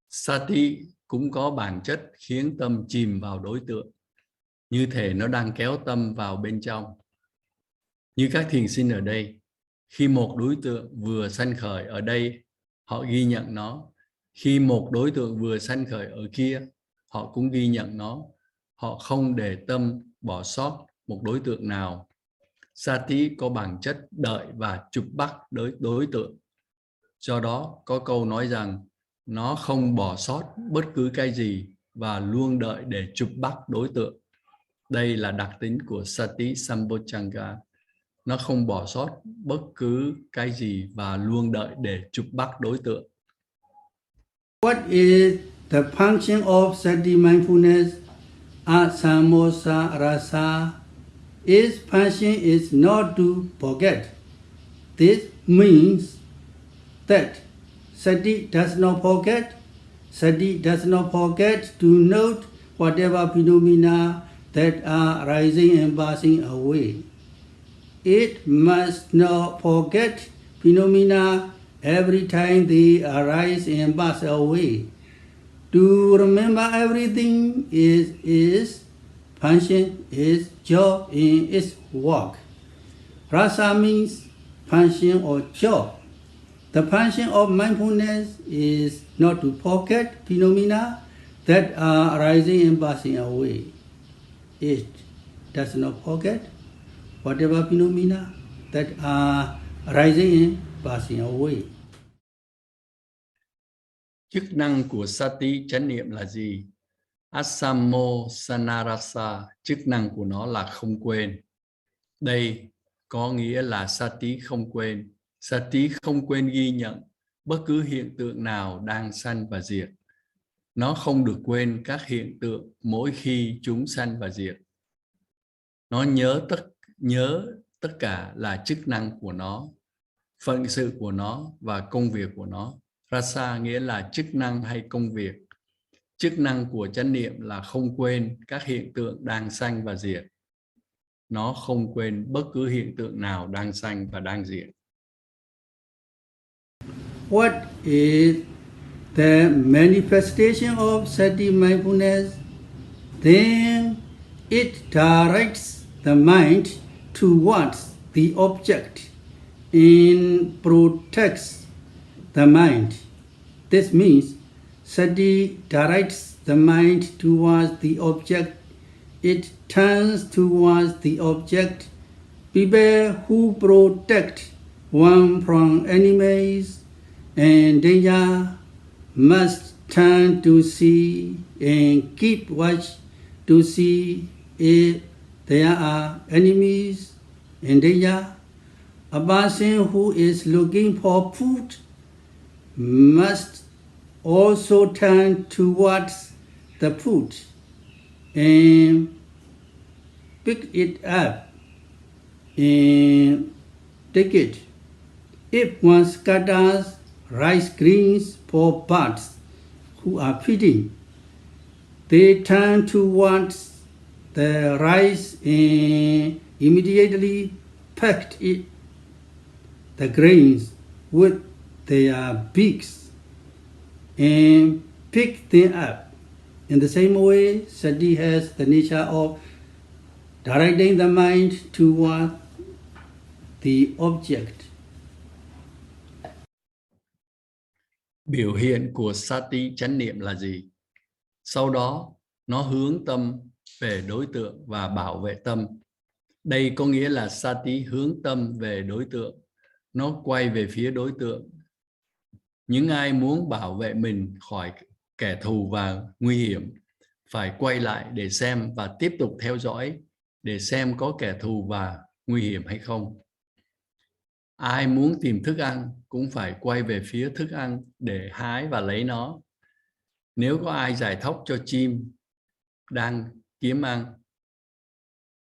Sati cũng có bản chất khiến tâm chìm vào đối tượng, như thể nó đang kéo tâm vào bên trong. Như các thiền sinh ở đây, khi một đối tượng vừa sanh khởi ở đây, họ ghi nhận nó. Khi một đối tượng vừa sanh khởi ở kia, họ cũng ghi nhận nó. Họ không để tâm bỏ sót một đối tượng nào. Sati có bản chất đợi và chụp bắt đối tượng. Do đó có câu nói rằng nó không bỏ sót bất cứ cái gì và luôn đợi để chụp bắt đối tượng. Đây là đặc tính của Sati Sambojjhanga. Nó không bỏ sót bất cứ cái gì và luôn đợi để chụp bắt đối tượng. What is the function of Sati mindfulness? Asamosa rasa. Its function is not to forget. This means that Sati does not forget. Sati does not forget to note whatever phenomena that are rising and passing away. It must not forget phenomena every time they arise and pass away. To remember everything is its function, its job, and its work. Rasa means function or job. The function of mindfulness is not to forget phenomena that are arising and passing away. It does not forget whatever phenomena that are arising and passing away. Chức năng của Sati chánh niệm là gì? Asamo sanarasa, chức năng của nó là không quên. Đây có nghĩa là Sati không quên. Sati không quên ghi nhận bất cứ hiện tượng nào đang sanh và diệt. Nó không được quên các hiện tượng mỗi khi chúng sanh và diệt. Nó nhớ tất cả là chức năng của nó, phận sự của nó và công việc của nó. Rasa nghĩa là chức năng hay công việc. Chức năng của chánh niệm là không quên các hiện tượng đang sanh và diệt. Nó không quên bất cứ hiện tượng nào đang sanh và đang diệt. What is the manifestation of Sati mindfulness? Then it directs the mind towards the object and protects the mind. This means Sati directs the mind towards the object. It turns towards the object. People who protect one from enemies and danger must turn to see and keep watch to see if there are enemies and danger. A person who is looking for food must also turn towards the food and pick it up and take it. If one scatters rice grains for birds who are feeding, they turn towards the rice and immediately pecked the grains with their beaks and pick them up. In the same way, Sati has the nature of directing the mind toward the object. Biểu hiện của Sati chánh niệm là gì? Sau đó, nó hướng tâm về đối tượng và bảo vệ tâm. Đây có nghĩa là Sati hướng tâm về đối tượng. Nó quay về phía đối tượng. Những ai muốn bảo vệ mình khỏi kẻ thù và nguy hiểm phải quay lại để xem và tiếp tục theo dõi để xem có kẻ thù và nguy hiểm hay không. Ai muốn tìm thức ăn cũng phải quay về phía thức ăn để hái và lấy nó. Nếu có ai giải thóc cho chim đang kiếm ăn,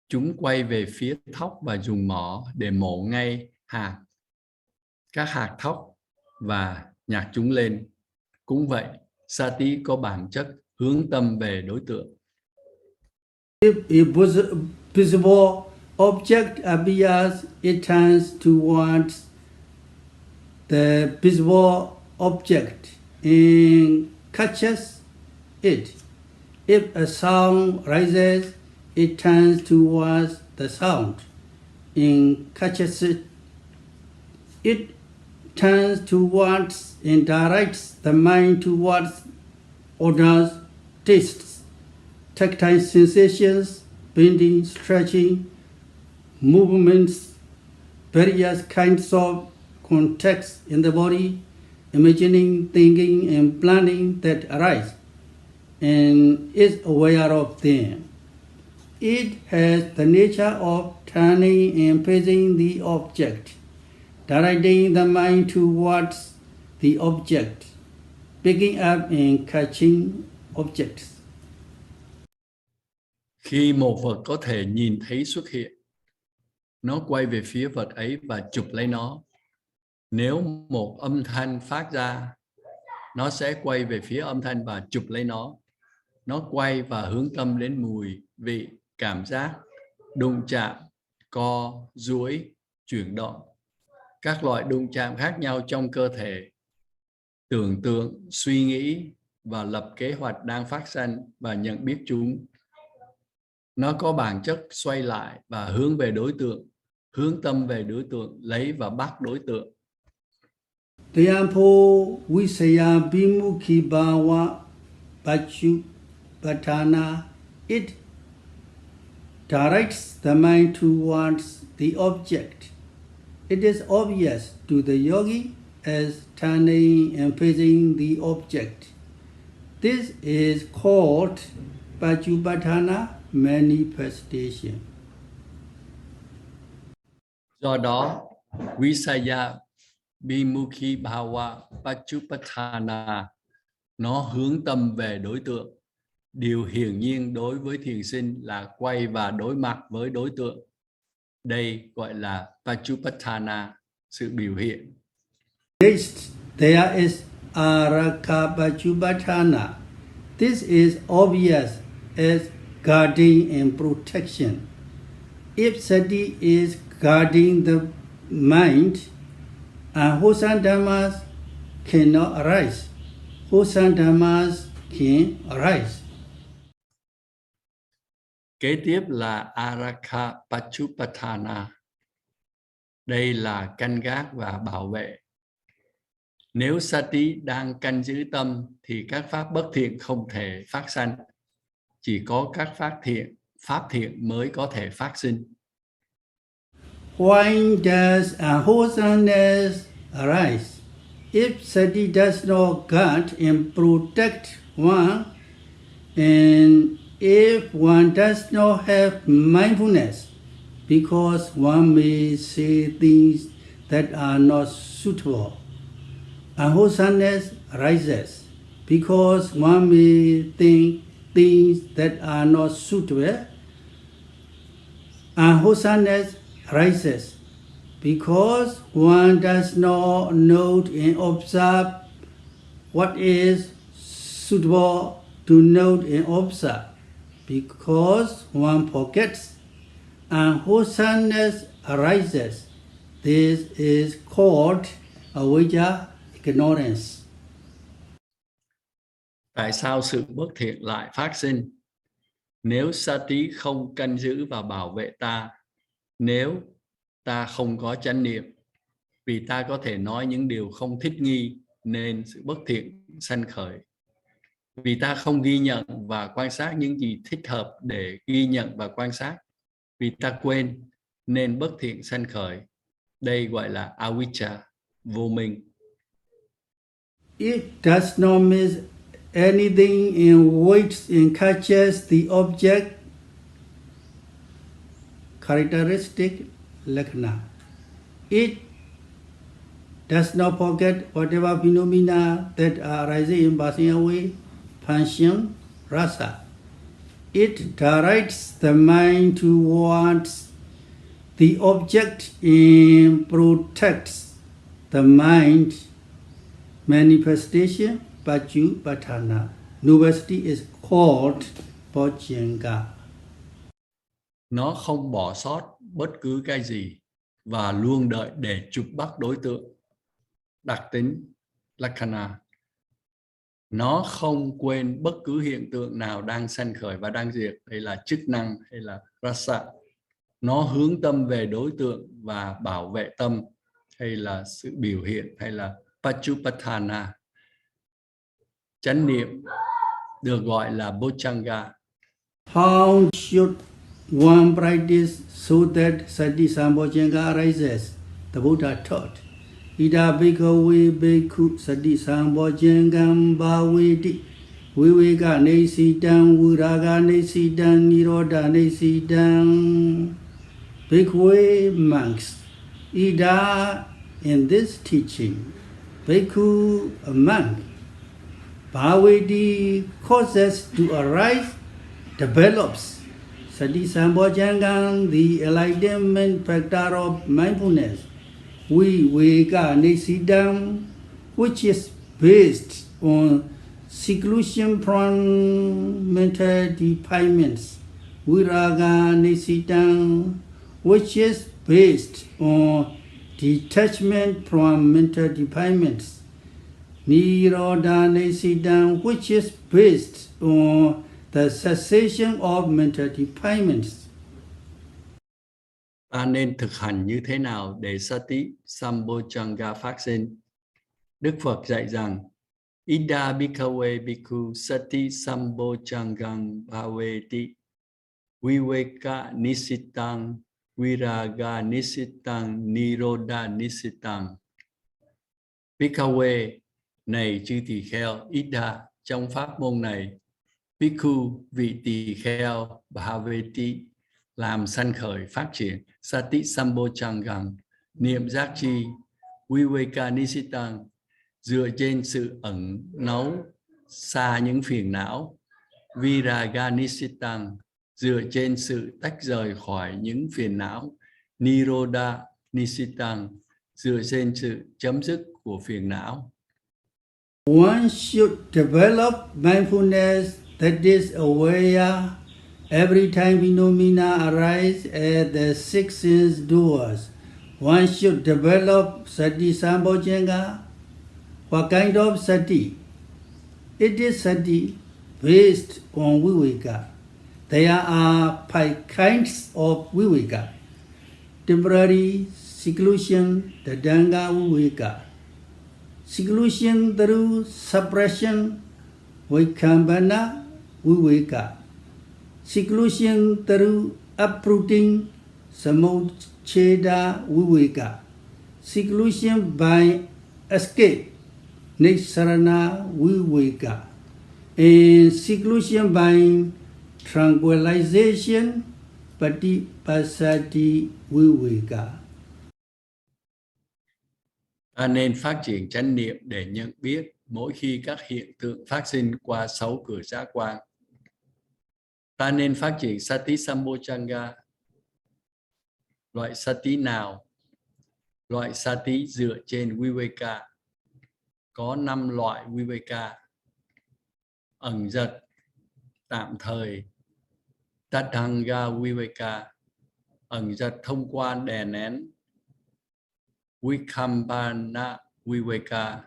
chúng quay về phía thóc và dùng mỏ để mổ ngay các hạt thóc và nhặt chúng lên. Cũng vậy, Sati có bản chất hướng tâm về đối tượng. If a visible object appears, it turns towards the visible object and catches it. If a sound rises, it turns towards the sound and catches it. It turns towards and directs the mind towards odors, tastes, tactile sensations, bending, stretching, movements, various kinds of contacts in the body, imagining, thinking, and planning that arise, and is aware of them. It has the nature of turning and facing the object, directing the mind towards the object, picking up and catching objects. Khi một vật có thể nhìn thấy xuất hiện, nó quay về phía vật ấy và chụp lấy nó. Nếu một âm thanh phát ra, nó sẽ quay về phía âm thanh và chụp lấy nó. Nó quay và hướng tâm đến mùi, vị, cảm giác, đụng chạm, co, duỗi, chuyển động. Các loại đụng chạm khác nhau trong cơ thể, tưởng tượng, suy nghĩ và lập kế hoạch đang phát sinh và nhận biết chúng. Nó có bản chất xoay lại và hướng về đối tượng, hướng tâm về đối tượng, lấy và bắt đối tượng. Therefore, Visaya Bimukhi Bhava Satipatthana, it directs the mind towards the object. It is obvious to the yogi as turning and facing the object. This is called Satipatthana manifestation. Do đó, Visaya Bimukhi Bhava Satipatthana, nó hướng tâm về đối tượng. Điều hiển nhiên đối với thiền sinh là quay và đối mặt với đối tượng. Đây gọi là Satipatthana, sự biểu hiện. Next, there is Arakapachupatthana. This is obvious as guarding and protection. If Sati is guarding the mind, wholesome dhammas cannot arise. Wholesome dhammas can arise. Kế tiếp là Arakapachupatthana. Đây là canh gác và bảo vệ. Nếu Sati đang canh giữ tâm thì các pháp bất thiện không thể phát sanh. Chỉ có các pháp thiện mới có thể phát sinh. Why does unwholesomeness arise? If Sati does not guard and protect one, and if one does not have mindfulness, because one may say things that are not suitable, unwholesomeness arises because one may think things that are not suitable. Unwholesomeness arises because one does not note and observe what is suitable to note and observe, because one forgets. Unwholesomeness arises. This is called avijja, ignorance. Tại sao sự bất thiện lại phát sinh? Nếu Sati không canh giữ và bảo vệ ta, nếu ta không có chánh niệm, vì ta có thể nói những điều không thích nghi nên sự bất thiện sanh khởi. Vì ta không ghi nhận và quan sát những gì thích hợp để ghi nhận và quan sát, vì ta quên nên bất thiện sanh khởi. Đây gọi là avijja, vô minh. It does not miss anything and waits and catches the object characteristic lakkhana. It does not forget whatever phenomena that are arising in passing away, function, rasa. It directs the mind towards the object and protects the mind manifestation, Satipatthana. University is called Bojjhanga. Nó không bỏ sót bất cứ cái gì và luôn đợi để chụp bắt đối tượng. Đặc tính Lakkhana. Nó không quên bất cứ hiện tượng nào đang sanh khởi và đang diệt, hay là chức năng, hay là rasa. Nó hướng tâm về đối tượng và bảo vệ tâm, hay là sự biểu hiện, hay là Satipatthana. Chánh niệm được gọi là Bojjhanga. How should one practice so that Sati Sambojjhanga arises? The Buddha taught, Ida bhikkhave bhikkhu Sati Sambojjhangam bhaveti viveka nesidam viraga nesidam nirodha nesidam. Bhikkhave monks, Ida in this teaching, bhikkhu a monk, bhaveti causes to arise, develops. Sati Sambojjhangam, the enlightenment factor of mindfulness, viveka nesidam, which is based on seclusion from mental defilements, viraga nesidam, which is based on detachment from mental defilements, nirodha nesidam, which is based on the cessation of mental defilements. Ta nên thực hành như thế nào để Sati Sambojjhanga phát sinh? Đức Phật dạy rằng, Ida bhikkhave bhikkhu Sati Sambojjhangam bhaveti viveka nisitang viraga nisitang nirodha nisitang. Bhikkhave, này chư tỳ kheo, Ida trong pháp môn này, Bhikkhu vị tỳ kheo, bhaveti làm sanh khởi phát triển, Sati Sambojjhangam niệm giác chi, viveka nisitang dựa trên sự ẩn náu xa những phiền não, Viraga Nisitang, dựa trên sự tách rời khỏi những phiền não. Nirodha Nisitang, dựa trên sự chấm dứt của phiền não. One should develop mindfulness that is aware every time phenomena arise at the six sense doors. One should develop Sati Sambojjhanga. What kind of Sati? It is Sati based on Viveka. There are 5 kinds of Viveka. Temporary seclusion, the Danga Viveka. Seclusion through suppression, Vaikambana Viveka. Seclusion through uprooting, Samocheda Viveka. Seclusion by escape, Nisarana Viveka. And seclusion by tranquilization, Patipasati Viveka. Ta nên phát triển chánh niệm để nhận biết mỗi khi các hiện tượng phát sinh qua 6 cửa giác quan. Ta nên phát triển Sati Sambojjhanga. Loại Sati nào? Loại Sati dựa trên Viveka. Có 5 loại Viveka. Ẩn dật, tạm thời. Tadanga Viveka, ẩn dật thông qua đè nén. Vikambana Viveka,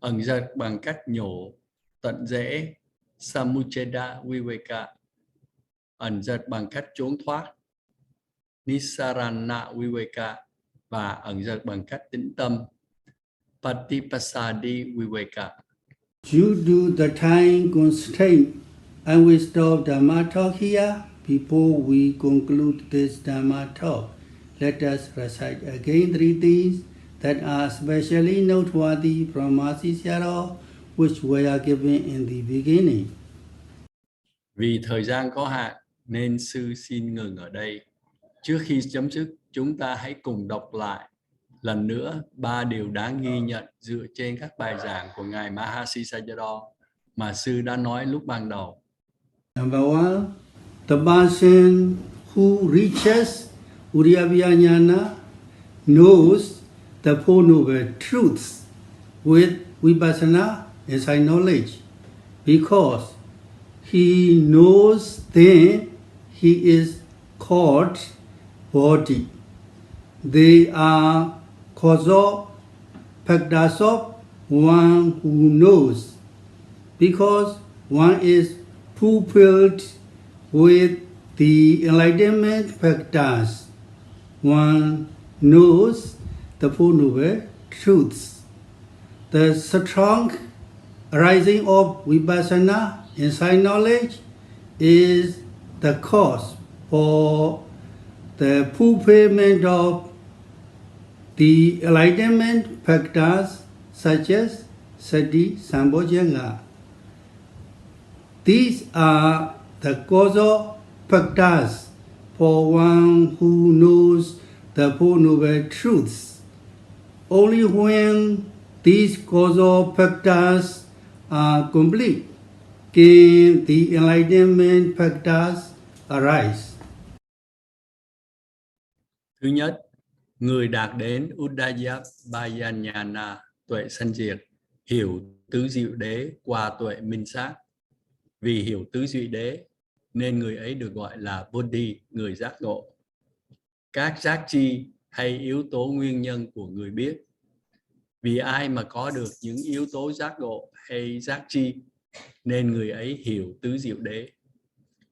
ẩn dật bằng cách nhổ, tận rễ. Samucheda Viveka, ẩn dật bằng cách trốn thoát. Nisarana Viveka, và ẩn dật bằng cách tĩnh tâm. Patipasadi Viveka. Due to the time constraint, I will stop Dhammatalk here. Before we conclude this Dhammatalk, let us recite again 3 things that are especially noteworthy from Mahasi Sayadaw, which were given in the beginning. Vì thời gian có hạn nên sư xin ngừng ở đây. Trước khi chấm dứt, chúng ta hãy cùng đọc lại lần nữa 3 điều đáng ghi nhận dựa trên các bài giảng của Ngài Mahasi Sayadaw mà sư đã nói lúc ban đầu. Number 1, the person who reaches Viriya knows the Four Noble Truths with Vipassana insight knowledge, because he knows then he is called body. They are causal factors of one who knows, because one is fulfilled with the enlightenment factors. One knows the Four Noble Truths. The strong arising of Vipassana insight knowledge is the cause for the fulfillment of the enlightenment factors such as Sati Sambojjhanga. These are the causal factors for one who knows the Four Noble Truths. Only when these causal factors are complete can the enlightenment factors arise. Thứ nhất, người đạt đến Udayabbayanyana, tuệ sanh diệt, hiểu tứ diệu đế qua tuệ minh sát. Vì hiểu tứ diệu đế nên người ấy được gọi là Bodhi, người giác ngộ. Các giác chi hay yếu tố nguyên nhân của người biết. Vì ai mà có được những yếu tố giác ngộ hay giác chi nên người ấy hiểu tứ diệu đế.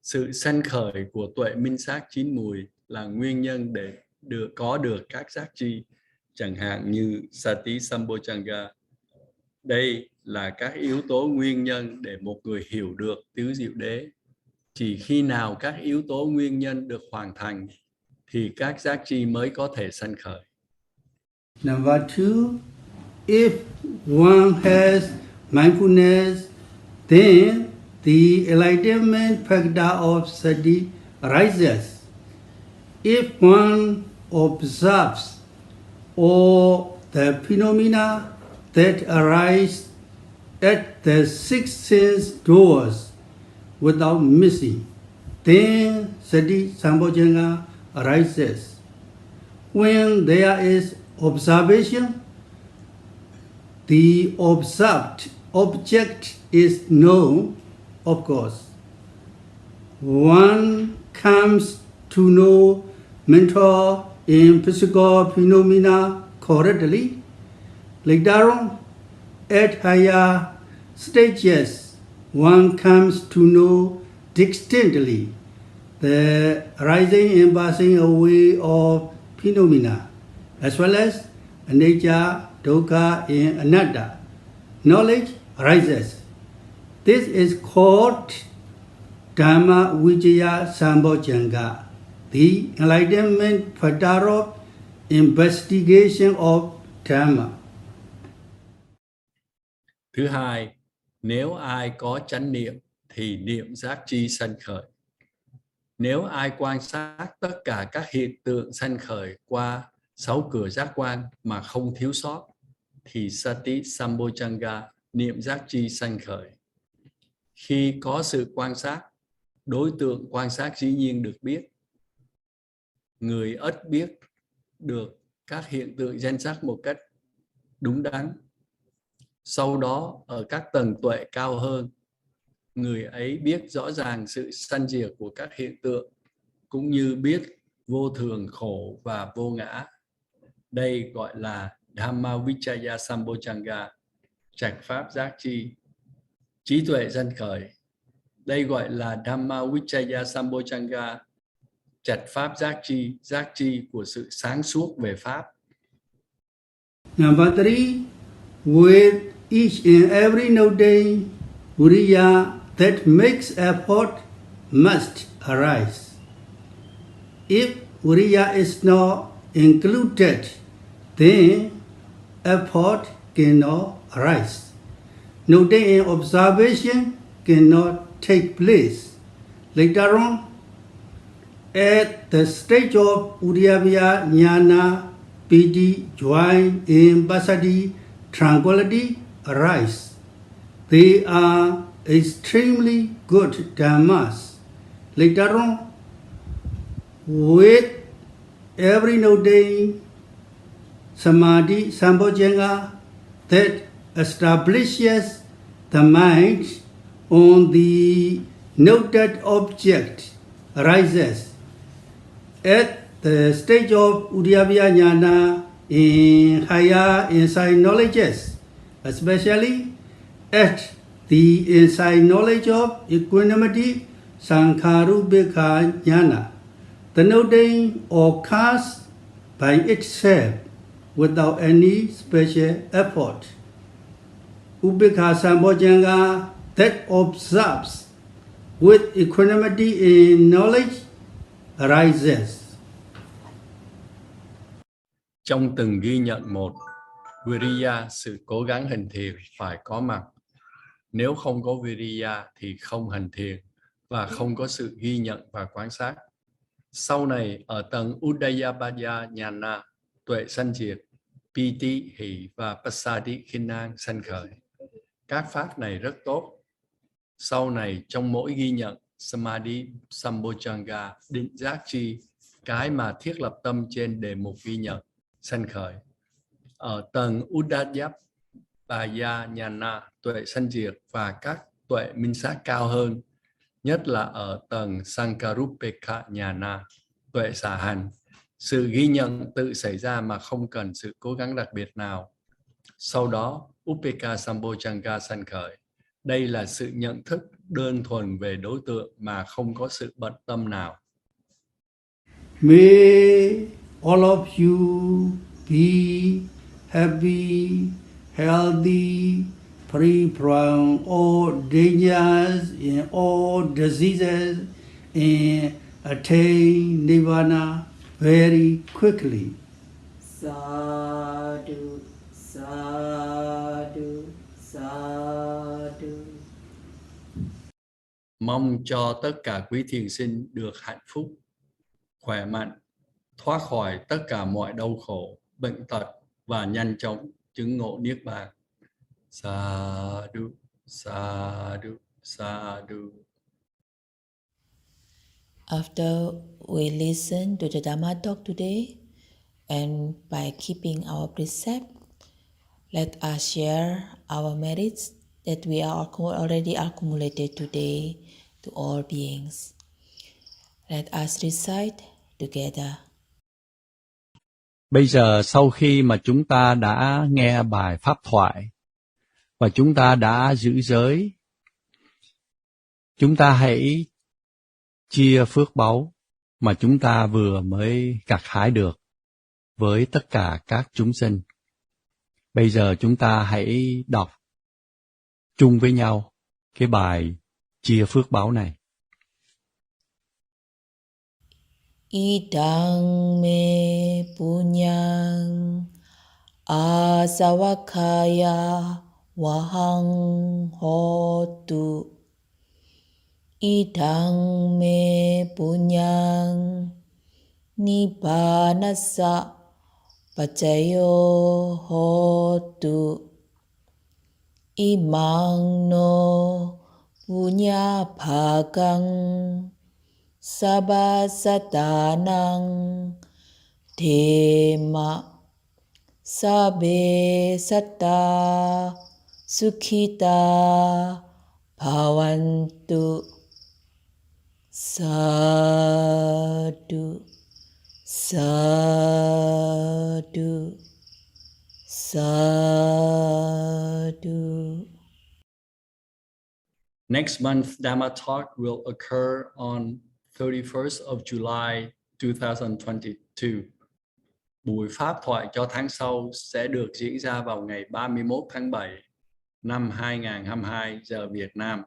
Sự sanh khởi của tuệ minh sát chín mùi là nguyên nhân để có được các giác chi, chẳng hạn như Sati Sambojjhanga. Đây là các yếu tố nguyên nhân để một người hiểu được tứ diệu đế. Chỉ khi nào các yếu tố nguyên nhân được hoàn thành thì các giác chi mới có thể sanh khởi. Number 2, if one has mindfulness, then the enlightenment factor of Sati arises. If one observes all the phenomena that arise at the 6 sense doors without missing. Then Sati Sambojjhanga arises. When there is observation, the observed object is known, of course. One comes to know mental and physical phenomena correctly. Later on, at higher stages, one comes to know distinctly the rising and passing away of phenomena, as well as anicca, dukkha, and anatta. Knowledge arises. This is called Dhammatalk Sambojjhanga, the enlightenment factor of investigation of Dhamma. Thứ hai, nếu ai có chánh niệm thì niệm giác chi sanh khởi. Nếu ai quan sát tất cả các hiện tượng sanh khởi qua 6 cửa giác quan mà không thiếu sót thì Sati Sambojjhanga, niệm giác chi sanh khởi. Khi có sự quan sát, đối tượng quan sát dĩ nhiên được biết. Người ất biết được các hiện tượng danh sắc một cách đúng đắn. Sau đó, ở các tầng tuệ cao hơn, người ấy biết rõ ràng sự sanh diệt của các hiện tượng, cũng như biết vô thường, khổ và vô ngã. Đây gọi là Dhammatalk Sambojjhanga, trạch pháp giác chi, trí tuệ sanh khởi. Đây gọi là Dhammatalk Sambojjhanga, trạch pháp giác chi của sự sáng suốt về pháp. Number 3, with each and every note, Viriya that makes effort must arise. If Viriya is not included, then effort cannot arise. Noting and observation cannot take place. Later on, at the stage of Uddiyabhya Jnana, piti, joy, and passaddhi, tranquility arise. They are extremely good dhammas. Later on, with every noting, Samādhi Sambojjhanga that establishes the mind on the noted object arises. At the stage of Uddiyabhya Jnana in higher insight knowledges, especially at the insight knowledge of equanimity, Sankharupekha Jnana, the noting occurs by itself without any special effort. Upekha Sambojjhanga that observes with equanimity in knowledge arises. Trong từng ghi nhận một, Viriya, sự cố gắng hành thiền phải có mặt. Nếu không có Viriya thì không hành thiền và không có sự ghi nhận và quan sát. Sau này, ở tầng Uddiyabhya Jnana, tuệ sanh diệt, piti, hỷ và passaddhi, khinh an sanh khởi. Các pháp này rất tốt. Sau này, trong mỗi ghi nhận, Samādhi Sambojjhanga, định giác chi, cái mà thiết lập tâm trên đề mục ghi nhận, sanh khởi. Ở tầng Uddiyabhya Jnana, tuệ sanh diệt và các tuệ minh sát cao hơn, nhất là ở tầng Sankharupekha Jnana, tuệ xả hành, sự ghi nhận tự xảy ra mà không cần sự cố gắng đặc biệt nào. Sau đó, Upekha Sambojjhanga sanh khởi. Đây là sự nhận thức đơn thuần về đối tượng mà không có sự bận tâm nào. May all of you be happy, healthy, free from all dangers and all diseases, and attain Nirvana very quickly. Sadhu, sadhu, sadhu. Mong cho tất cả quý thiền sinh được hạnh phúc, khỏe mạnh, thoát khỏi tất cả mọi đau khổ, bệnh tật và nhanh chóng chứng ngộ niết bàn. Sadhu, sadhu, sadhu. After we listen to the Dhammatalk today, and by keeping our precept, let us share our merits that we are already accumulated today to all beings. Let us recite together. Bây giờ sau khi mà chúng ta đã nghe bài pháp thoại và chúng ta đã giữ giới, chúng ta hãy chia phước báu mà chúng ta vừa mới gặt hái được với tất cả các chúng sinh. Bây giờ chúng ta hãy đọc chung với nhau cái bài chia phước báu này. Idang me punyang asavakaya wahang hotu. Idang me punyang nibbanasa pacayo hotu. Imang no punya bhagang Sabasatanang Dema Sabe Satta Sukhita Bhavantu. Sadhu, sadhu, sadhu. Next month's Dhamma talk will occur on 31st of July 2022. Buổi pháp thoại cho tháng sau sẽ được diễn ra vào ngày 31 tháng 7 năm 2022 giờ Việt Nam.